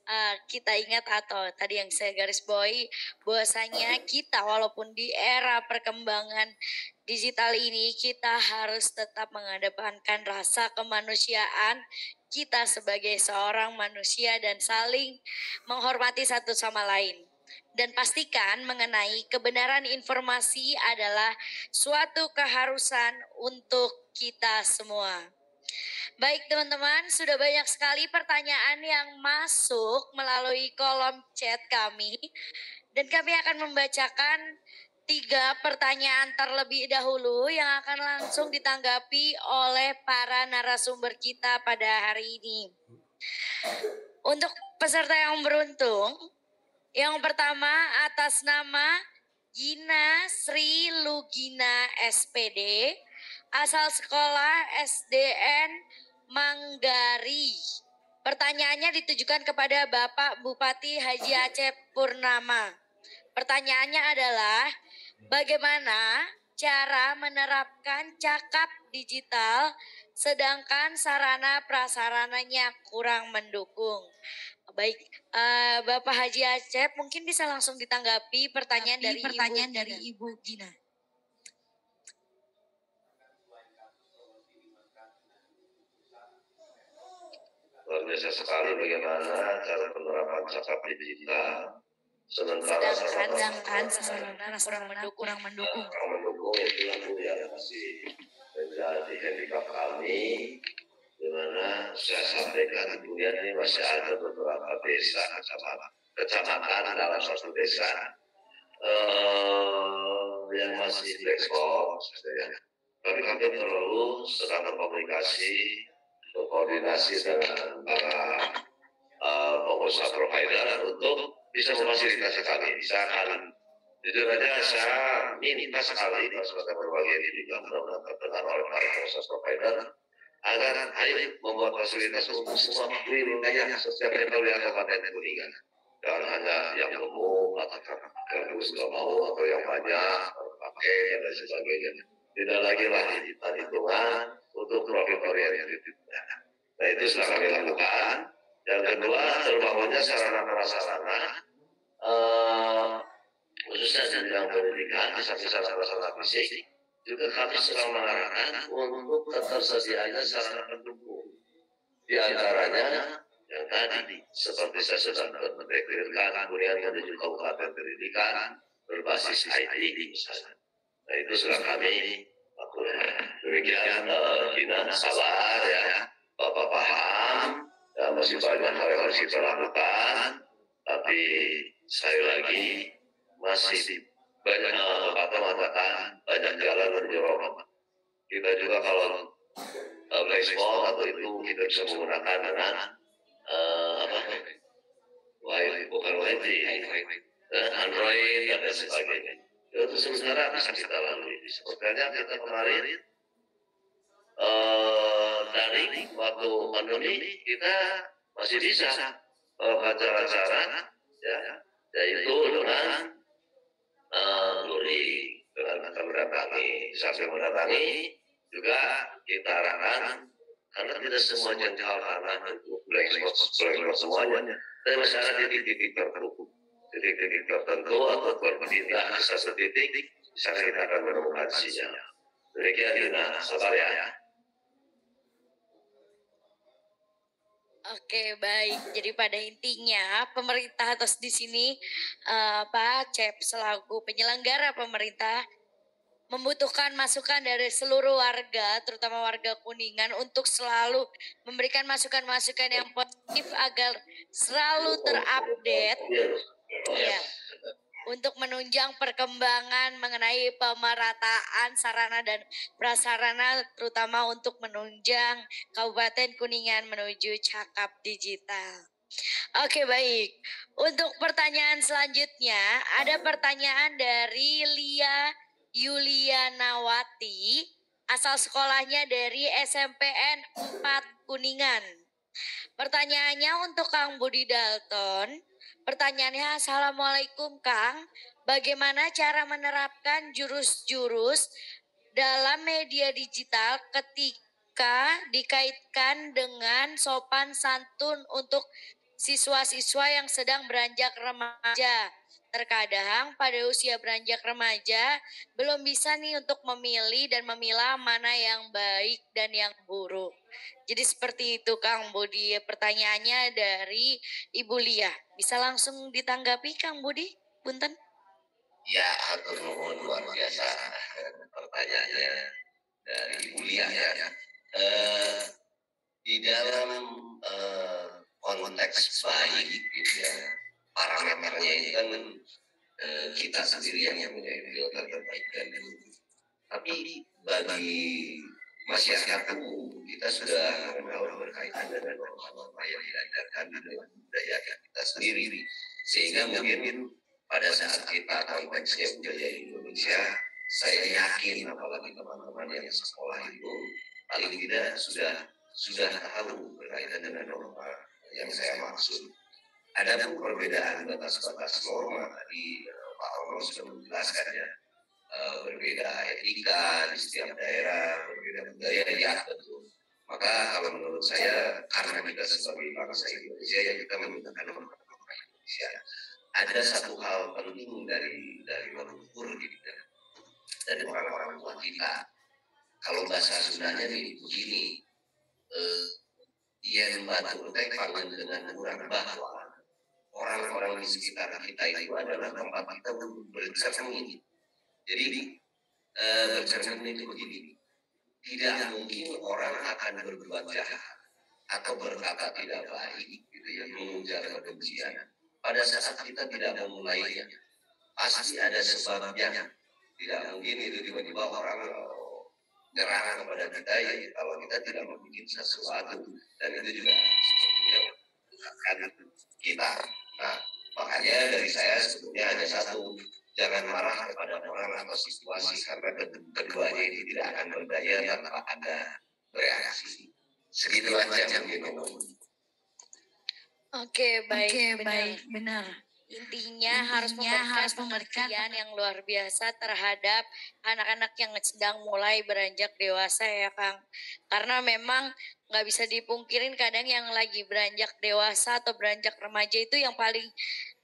kita ingat atau tadi yang saya garis bawahi, bahwasanya kita walaupun di era perkembangan digital ini, kita harus tetap mengedepankan rasa kemanusiaan kita sebagai seorang manusia dan saling menghormati satu sama lain. Dan pastikan mengenai kebenaran informasi adalah suatu keharusan untuk kita semua. Baik teman-teman, sudah banyak sekali pertanyaan yang masuk melalui kolom chat kami. Dan kami akan membacakan 3 pertanyaan terlebih dahulu yang akan langsung ditanggapi oleh para narasumber kita pada hari ini. Untuk peserta yang beruntung, yang pertama atas nama Gina Sri Lugina SPD, asal sekolah SDN Manggari. Pertanyaannya ditujukan kepada Bapak Bupati Haji Acep Purnama. Pertanyaannya adalah, bagaimana cara menerapkan cakap digital sedangkan sarana prasarananya kurang mendukung? Baik, Bapak Haji Acep mungkin bisa langsung ditanggapi pertanyaan dari Ibu Gina. Luar biasa sekali bagaimana cara penerapan cakap digital sedangkan sarana kurang mendukung. Kurang mendukung itu yang masih menjadi handicap kami, di mana saya sampaikan kemudian ini masih ada beberapa desa kecamatan dalam suatu desa yang masih black spot, ya. Tapi kami perlu sedang berkomunikasi, berkoordinasi dengan para pengusaha provider untuk bisa memfasilitasi kami. Misalkan, jujur aja saya minta sekali sebagai berbagai ini juga mudah-mudahan terdengar oleh para proses provider, agar ayo membuat fasilitas untuk semua wilayah setiap wilayah Kabupaten Kuningan. Jangan hanya yang umum atau yang nggak mau atau yang banyak pakai dan sebagainya. Tidak lagi lah hitungan untuk profit oriented. Nah itu sudah kami lakukan. Yang kedua, terbangunnya sarana prasarana, khususnya di bidang pendidikan, di samping sarana fisik, juga kami sedang mengarahkan untuk ketersediaannya sarana pendukung. Di antaranya yang tadi, seperti saya sudah mendeklarasikan, kemudian menuju kabupaten pendidikan berbasis IT misalnya. Nah itu sudah kami lakukan. Demikian, Gina, sabar ya, Bapak paham, ya, masih banyak hal yang harus kita lakukan, tapi sekali lagi masih banyak mengatakan banyak jalan menuju Roma. Kita juga kalau black spot atau itu kita bisa menggunakan dengan bukan WiFi, Android dan lain sebagainya. Itu sebenarnya bisa kita lalui. Sepertinya kita kemarin dari waktu pandemi kita masih bisa acara-acara ya, yaitu dengan luring, dengan mendatangi, sambil mendatangi juga kita arahkan karena tidak semua jangkau tanah untuk blank spot semuanya, tapi masyarakat di titik-titik tertentu, titik-titik tertentu atau berpindah ke satu titik, bisa kita akan menemukan sinyal. Demikian Dina, sabar ya. Oke, baik. Jadi pada intinya pemerintah atau di sini Pak Cep selaku penyelenggara pemerintah membutuhkan masukan dari seluruh warga, terutama warga Kuningan untuk selalu memberikan masukan-masukan yang positif agar selalu terupdate. Ya. Untuk menunjang perkembangan mengenai pemerataan sarana dan prasarana terutama untuk menunjang Kabupaten Kuningan menuju cakap digital. Oke, baik. Untuk pertanyaan selanjutnya ada pertanyaan dari Lia Yulianawati, asal sekolahnya dari SMPN 4 Kuningan. Pertanyaannya untuk Kang Budi Dalton. Pertanyaannya, Assalamualaikum Kang, bagaimana cara menerapkan jurus-jurus dalam media digital ketika dikaitkan dengan sopan santun untuk siswa-siswa yang sedang beranjak remaja? Terkadang pada usia beranjak remaja belum bisa nih untuk memilih dan memilah mana yang baik dan yang buruk. Jadi seperti itu Kang Budi. Pertanyaannya dari Ibu Lia. Bisa langsung ditanggapi Kang Budi? Punten. Ya, atur nuhun luar biasa pertanyaannya dari Ibu Lia ya. Di dalam konteks baik gitu ya, parameternya ini kan kita sendiri yang punya filter terbaik dan tapi bagi masyarakat kita sudah tahu berkaitan dengan norma-norma yang diajarkan dalam budaya kita sendiri, sehingga mungkin pada saat kita konteksnya budaya Indonesia, saya yakin apalagi teman-teman yang sekolah itu paling tidak sudah tahu berkaitan dengan norma yang saya maksud. Ada pun perbedaan batas-batas norma tadi Pak Romo sudah menjelaskan ya, berbeda etika di setiap daerah, berbeda budaya ya betul. Maka kalau menurut saya karena kita sebagai bangsa Indonesia yang kita menggunakan norma Indonesia, ada satu hal penting dari leluhur kita, dari orang-orang tua kita. Kalau bahasa Sundanya nih begini, yang batu teh pangan dengan kurang bahwa orang-orang di sekitar kita itu adalah tempat kita untuk bercermin. Jadi bercermin itu begini, tidak mungkin orang akan berbuat jahat atau berkata tidak baik gitu ya, mengujar kebencian pada saat kita tidak memulainya. Pasti ada sebabnya. Tidak mungkin itu tiba-tiba orang nyerang kepada kita ya, kalau kita tidak membuat sesuatu, dan itu juga sepertinya akan kita. Nah, maka Makanya dari saya sebetulnya hanya satu, jangan marah kepada orang atau situasi karena keduanya ini tidak akan berdaya tanpa ada reaksi. Segitu aja mungkin. Oke, baik, benar. Intinya harus memberikan pengertian yang luar biasa terhadap anak-anak yang sedang mulai beranjak dewasa ya Kang. Karena memang nggak bisa dipungkirin kadang yang lagi beranjak dewasa atau beranjak remaja itu yang paling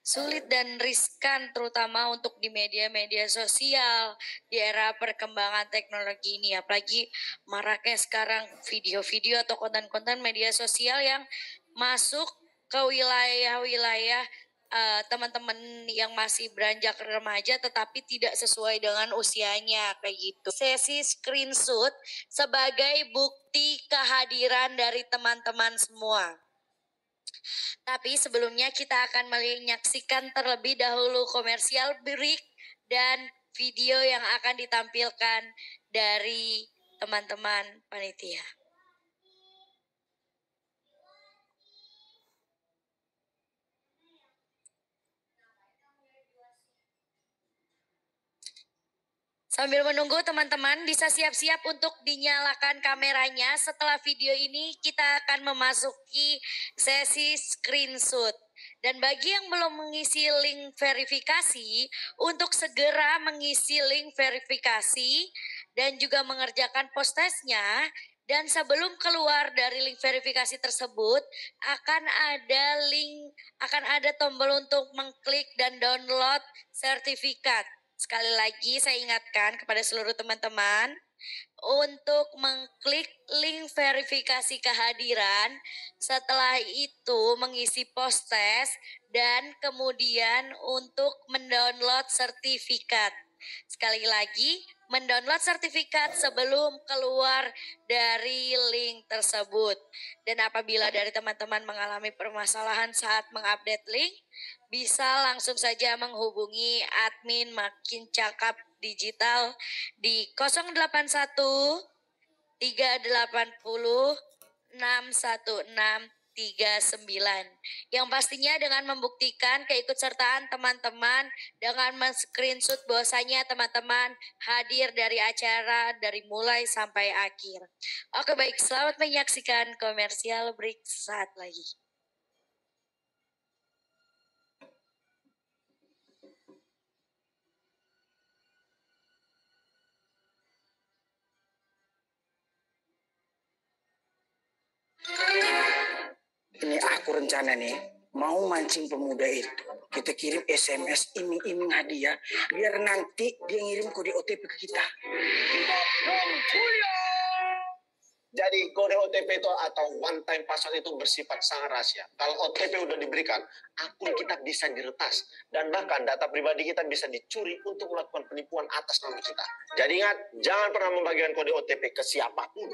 sulit dan riskan terutama untuk di media-media sosial di era perkembangan teknologi ini. Apalagi maraknya sekarang video-video atau konten-konten media sosial yang masuk ke wilayah-wilayah teman-teman yang masih beranjak remaja tetapi tidak sesuai dengan usianya kayak gitu. Sesi screenshot sebagai bukti kehadiran dari teman-teman semua. Tapi sebelumnya kita akan menyaksikan terlebih dahulu komersial break dan video yang akan ditampilkan dari teman-teman panitia. Sambil menunggu teman-teman bisa siap-siap untuk dinyalakan kameranya. Setelah video ini kita akan memasuki sesi screenshot. Dan bagi yang belum mengisi link verifikasi, untuk segera mengisi link verifikasi dan juga mengerjakan post testnya. Dan sebelum keluar dari link verifikasi tersebut, akan ada tombol untuk mengklik dan download sertifikat. Sekali lagi saya ingatkan kepada seluruh teman-teman untuk mengklik link verifikasi kehadiran, setelah itu mengisi post test dan kemudian untuk mendownload sertifikat. Sekali lagi, mendownload sertifikat sebelum keluar dari link tersebut. Dan apabila dari teman-teman mengalami permasalahan saat mengupdate link, bisa langsung saja menghubungi admin Makin Cakap Digital di 081 380 61639. Yang pastinya dengan membuktikan keikutsertaan teman-teman dengan men-screenshot bahwasanya teman-teman hadir dari acara dari mulai sampai akhir. Oke baik, selamat menyaksikan komersial break saat lagi. Ini aku rencana nih, mau mancing pemuda itu. Kita kirim SMS iming-iming hadiah, biar nanti dia ngirim kode OTP ke kita. Jadi kode OTP itu atau one time password itu bersifat sangat rahasia. Kalau OTP udah diberikan, akun kita bisa diretas. Dan bahkan data pribadi kita bisa dicuri untuk melakukan penipuan atas nama kita. Jadi ingat, jangan pernah membagikan kode OTP ke siapapun.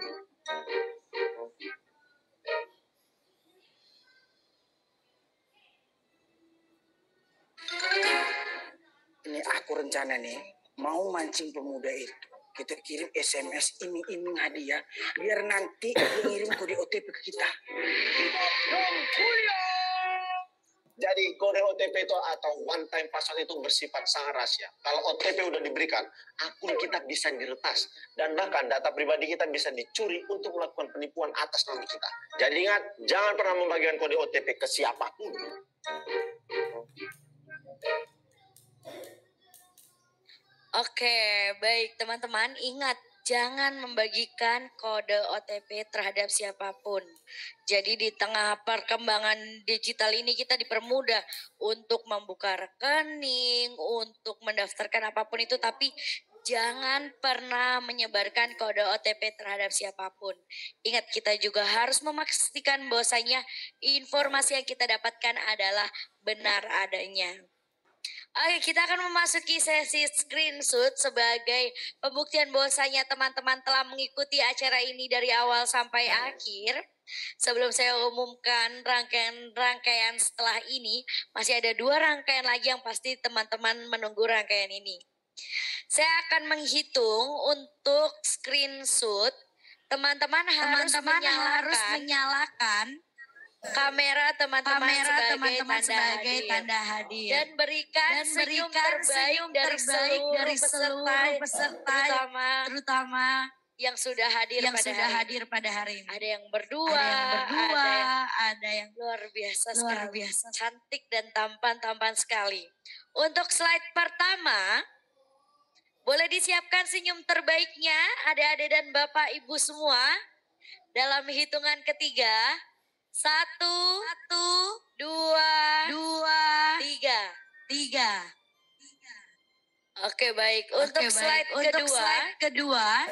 Ini aku rencana nih, mau mancing pemuda itu. Kita kirim SMS iming-iming hadiah, biar nanti dia ngirim kode OTP ke kita. Jadi kode OTP itu atau one time password itu bersifat sangat rahasia. Kalau OTP udah diberikan, akun kita bisa diretas. Dan bahkan data pribadi kita bisa dicuri untuk melakukan penipuan atas nama kita. Jadi ingat, jangan pernah membagikan kode OTP ke siapapun. Oke, baik teman-teman, ingat jangan membagikan kode OTP terhadap siapapun. Jadi di tengah perkembangan digital ini kita dipermudah untuk membuka rekening, untuk mendaftarkan apapun itu, tapi jangan pernah menyebarkan kode OTP terhadap siapapun. Ingat, kita juga harus memastikan bahwasanya informasi yang kita dapatkan adalah benar adanya. Oke, kita akan memasuki sesi screenshot sebagai pembuktian bahwasanya teman-teman telah mengikuti acara ini dari awal sampai akhir. Sebelum saya umumkan rangkaian setelah ini, masih ada 2 rangkaian lagi yang pasti teman-teman menunggu rangkaian ini. Saya akan menghitung untuk screenshot. Teman-teman harus menyalakan kamera teman-teman sebagai tanda hadir. Dan berikan senyum terbaik dari seluruh peserta, terutama yang sudah hadir pada hari ini. Ada yang berdua, ada yang luar biasa sekali. Cantik dan tampan sekali. Untuk slide pertama, boleh disiapkan senyum terbaiknya adik-adik dan bapak ibu semua. Dalam hitungan ketiga, 1, 2, 3. Oke baik. Untuk slide kedua,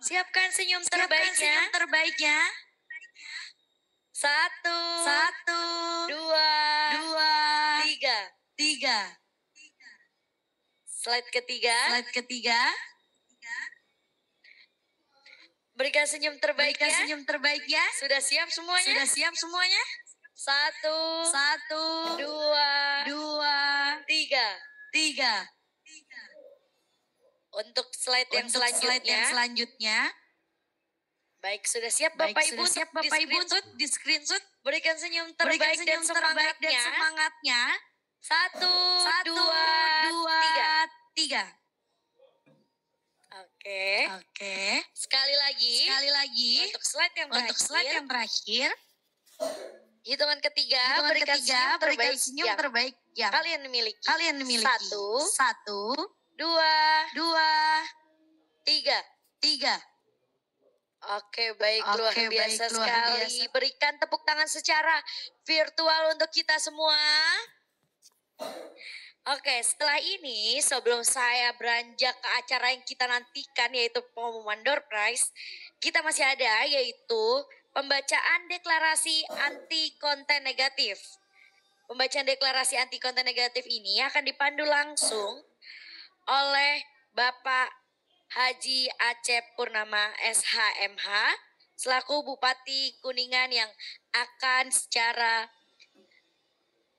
siapkan senyum terbaiknya. 1, 2, 3. Slide ketiga. Berikan senyum terbaiknya. Sudah siap semuanya? 1, 2, 3. Untuk slide yang selanjutnya. Baik, sudah siap Bapak Ibu untuk di screenshot. Berikan senyum terbaik dan semangatnya. 1, 2, 3. Oke. Sekali lagi. Untuk slide yang terakhir. Hitungan ketiga, berikan senyum terbaik yang kalian miliki. 1, 2, 3. Oke, baik. Luar biasa sekali. Berikan tepuk tangan secara virtual untuk kita semua. Oke, setelah ini sebelum saya beranjak ke acara yang kita nantikan yaitu pengumuman door prize, kita masih ada yaitu pembacaan deklarasi anti konten negatif. Pembacaan deklarasi anti konten negatif ini akan dipandu langsung oleh Bapak Haji Acep Purnama SHMH selaku Bupati Kuningan yang akan secara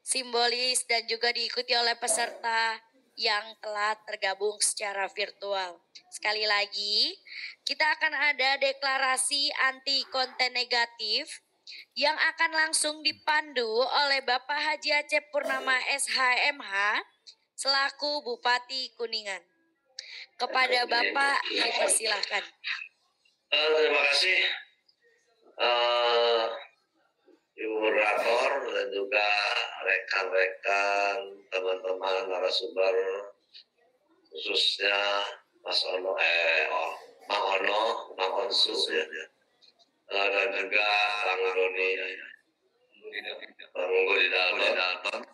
simbolis dan juga diikuti oleh peserta yang telah tergabung secara virtual. Sekali lagi, kita akan ada deklarasi anti konten negatif yang akan langsung dipandu oleh Bapak Haji Acep Purnama SHMH selaku Bupati Kuningan. Kepada Bapak, dipersilahkan. Terima kasih. Ibu moderator dan juga rekan-rekan, teman-teman narasumber, khususnya Mas Ono, Mang Ono, Mang Onsu, dan juga Bang Roni, Bang Munggu di Dalton.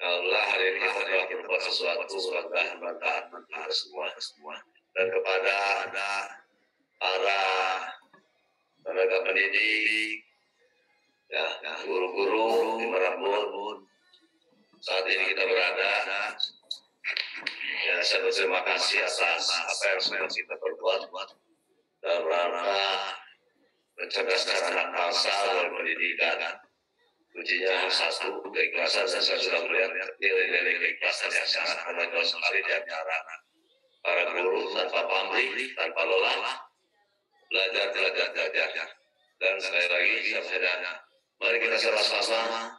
Allah hari ini kita telah berbuat sesuatu bermanfaat semua. Dan kepada para tenaga pendidik, guru-guru dimanapun saat ini kita berada, saya berterima kasih atas apa yang sudah kita perbuat dalam rangka mencerdaskan anak bangsa dalam pendidikan. Kuncinya satu, keikhlasan, dan saya sudah melihat nilai-nilai keikhlasan yang sangat menonjol sekali di antara para guru tanpa pamrih, tanpa lelah, belajar. Dan sekali lagi saya berharap mari kita sama-sama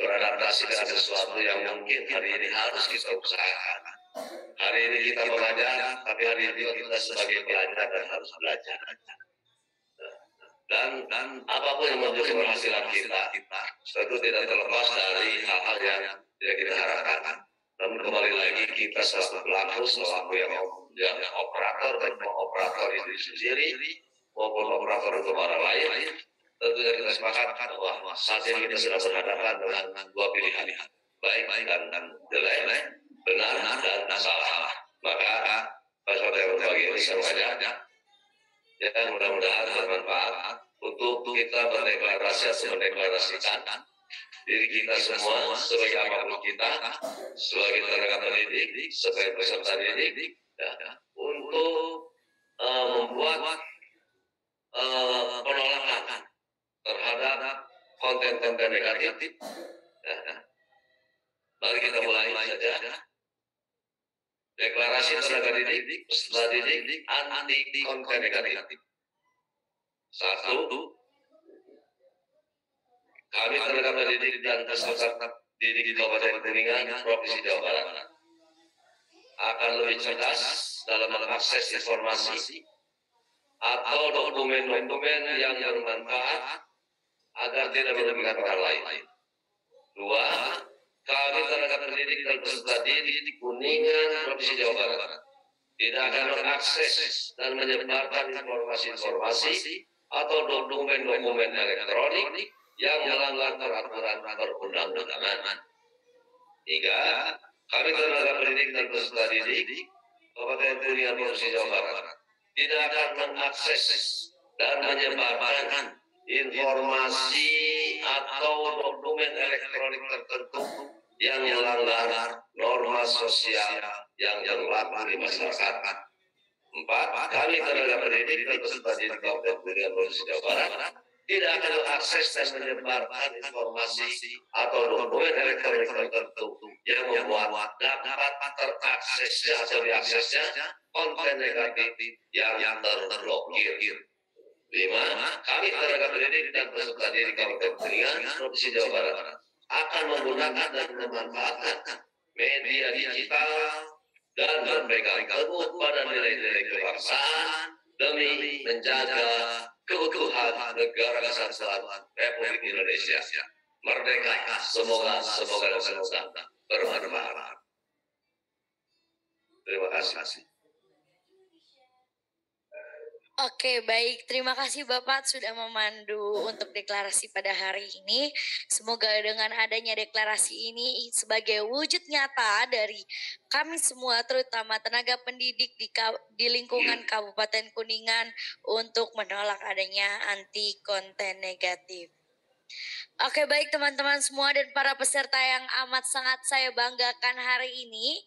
beradaptasi dengan sesuatu yang mungkin hari ini harus kita usahakan. Hari ini kita mengajar, tapi hari ini kita sebagai pelajar dan harus belajar. Dan apapun yang menjadi keberhasilan kita tentu tidak terlepas dari hal-hal yang tidak kita harapkan. Namun kembali lagi kita selaku pelaku, selaku yang operator, baik operator itu sendiri maupun operator untuk orang lain, tentunya kita sepakat bahwa saat ini kita sedang berhadapan dengan dua pilihan, baik dan jelek, benar dan salah. Maka pada berbagai ini semuanya, ya mudah-mudahan bermanfaat untuk kita berdeklarasi atau mendeklarasikan diri kita semua sebagai apapun kita, sebagai tenaga pendidik, sebagai peserta didik, untuk membuat penolakan terhadap konten-konten negatif. Mari kita mulai saja. Deklarasi tenaga didik, peserta didik, anti konten negatif. 1, Kami tenaga pendidik dan peserta didik Kabupaten Kuningan, Provinsi Jawa Barat akan lebih cerdas dalam mengakses informasi atau dokumen-dokumen yang bermanfaat agar tidak merugikan orang lain. 2. Kami tenaga pendidik dan peserta didik Kuningan, Provinsi Jawa Barat tidak akan mengakses dan menyebarkan informasi-informasi atau dokumen-dokumen elektronik yang melanggar peraturan perundang-undangan. 3. Kami tenaga pendidik dan peserta didik Kabupaten Kuningan, Provinsi Jawa Barat tidak akan mengakses dan menyebarkan informasi atau dokumen elektronik tertentu yang melanggar norma sosial yang berlaku di masyarakat. 4. Kami tenaga pendidik dan peserta didik Kabupaten Kuningan, Provinsi Jawa Barat tidak akan mengakses dan menyebarkan informasi atau dokumen elektronik tertentu yang membuat dapat teraksesnya atau diaksesnya konten negatif yang terblokir. 5. Kami tenaga pendidik dan peserta didik Kabupaten Kuningan, Provinsi Jawa Barat akan menggunakan dan memanfaatkan media digital dan berpegang teguh pada nilai-nilai kebangsaan demi menjaga keutuhan negara kesatuan Republik Indonesia. Merdeka, semoga bermanfaat. Terima kasih. Oke, baik. Terima kasih Bapak sudah memandu untuk deklarasi pada hari ini. Semoga dengan adanya deklarasi ini sebagai wujud nyata dari kami semua, terutama tenaga pendidik di lingkungan Kabupaten Kuningan untuk menolak adanya anti konten negatif. Oke, baik teman-teman semua dan para peserta yang amat sangat saya banggakan hari ini.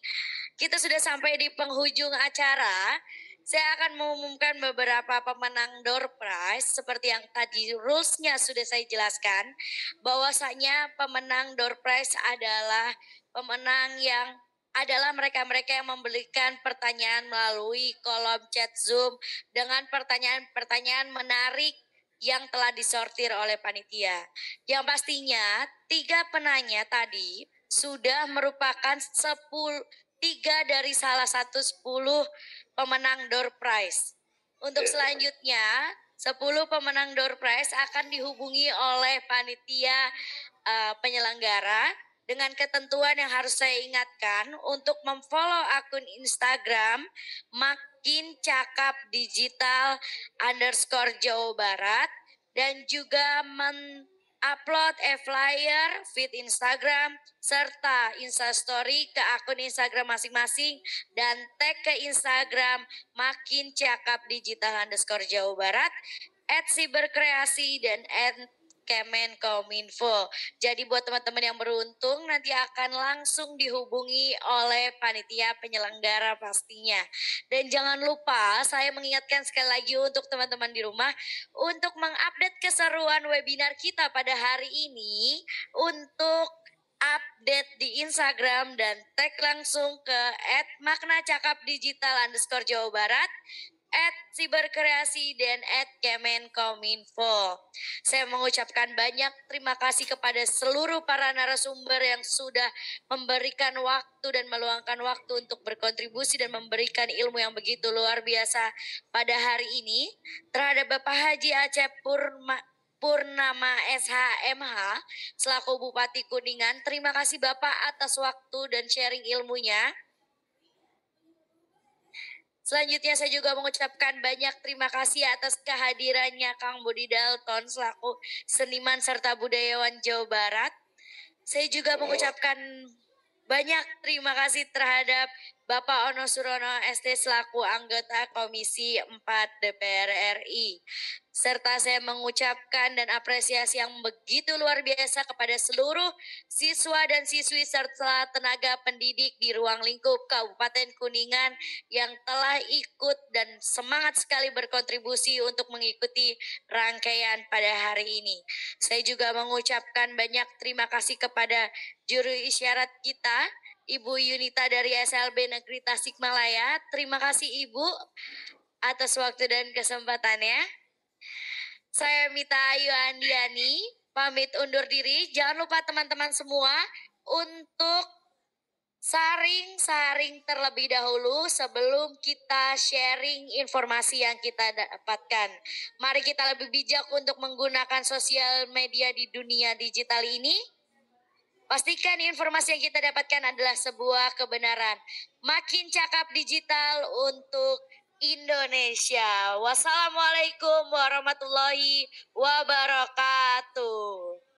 Kita sudah sampai di penghujung acara. Saya akan mengumumkan beberapa pemenang door prize seperti yang tadi rules-nya sudah saya jelaskan. Bahwasanya pemenang door prize adalah pemenang yang adalah mereka-mereka yang memberikan pertanyaan melalui kolom chat Zoom dengan pertanyaan-pertanyaan menarik yang telah disortir oleh panitia. Yang pastinya 3 penanya tadi sudah merupakan 3 dari salah satu 10 pemenang door prize. Untuk selanjutnya 10 pemenang door prize akan dihubungi oleh panitia penyelenggara dengan ketentuan yang harus saya ingatkan untuk memfollow akun Instagram Makin Cakap Digital _ Jawa Barat dan juga upload flyer, feed Instagram, serta Instastory ke akun Instagram masing-masing dan tag ke Instagram Makin Cakap Digital _ Jawa Barat, @siberkreasi dan @kemenkominfo. Jadi buat teman-teman yang beruntung nanti akan langsung dihubungi oleh panitia penyelenggara pastinya. Dan jangan lupa saya mengingatkan sekali lagi untuk teman-teman di rumah untuk mengupdate keseruan webinar kita pada hari ini untuk update di Instagram dan tag langsung ke @maknacakapdigital _ Jawa Barat, @siberkreasi dan @kemenkominfo. Saya mengucapkan banyak terima kasih kepada seluruh para narasumber yang sudah memberikan waktu dan meluangkan waktu untuk berkontribusi dan memberikan ilmu yang begitu luar biasa pada hari ini terhadap Bapak Haji Acep Purnama SHMH selaku Bupati Kuningan. Terima kasih Bapak atas waktu dan sharing ilmunya. Selanjutnya saya juga mengucapkan banyak terima kasih atas kehadirannya Kang Budi Dalton selaku seniman serta budayawan Jawa Barat. Saya juga mengucapkan banyak terima kasih terhadap Bapak Ono Surono ST selaku anggota Komisi 4 DPR RI. Serta saya mengucapkan dan apresiasi yang begitu luar biasa kepada seluruh siswa dan siswi serta tenaga pendidik di ruang lingkup Kabupaten Kuningan yang telah ikut dan semangat sekali berkontribusi untuk mengikuti rangkaian pada hari ini. Saya juga mengucapkan banyak terima kasih kepada juru isyarat kita, Ibu Yunita dari SLB Negeri Tasikmalaya. Terima kasih Ibu atas waktu dan kesempatannya. Saya Mita Ayu Andiani, pamit undur diri. Jangan lupa teman-teman semua untuk saring terlebih dahulu sebelum kita sharing informasi yang kita dapatkan. Mari kita lebih bijak untuk menggunakan sosial media di dunia digital ini. Pastikan informasi yang kita dapatkan adalah sebuah kebenaran. Makin cakap digital untuk Indonesia. Wassalamualaikum warahmatullahi wabarakatuh.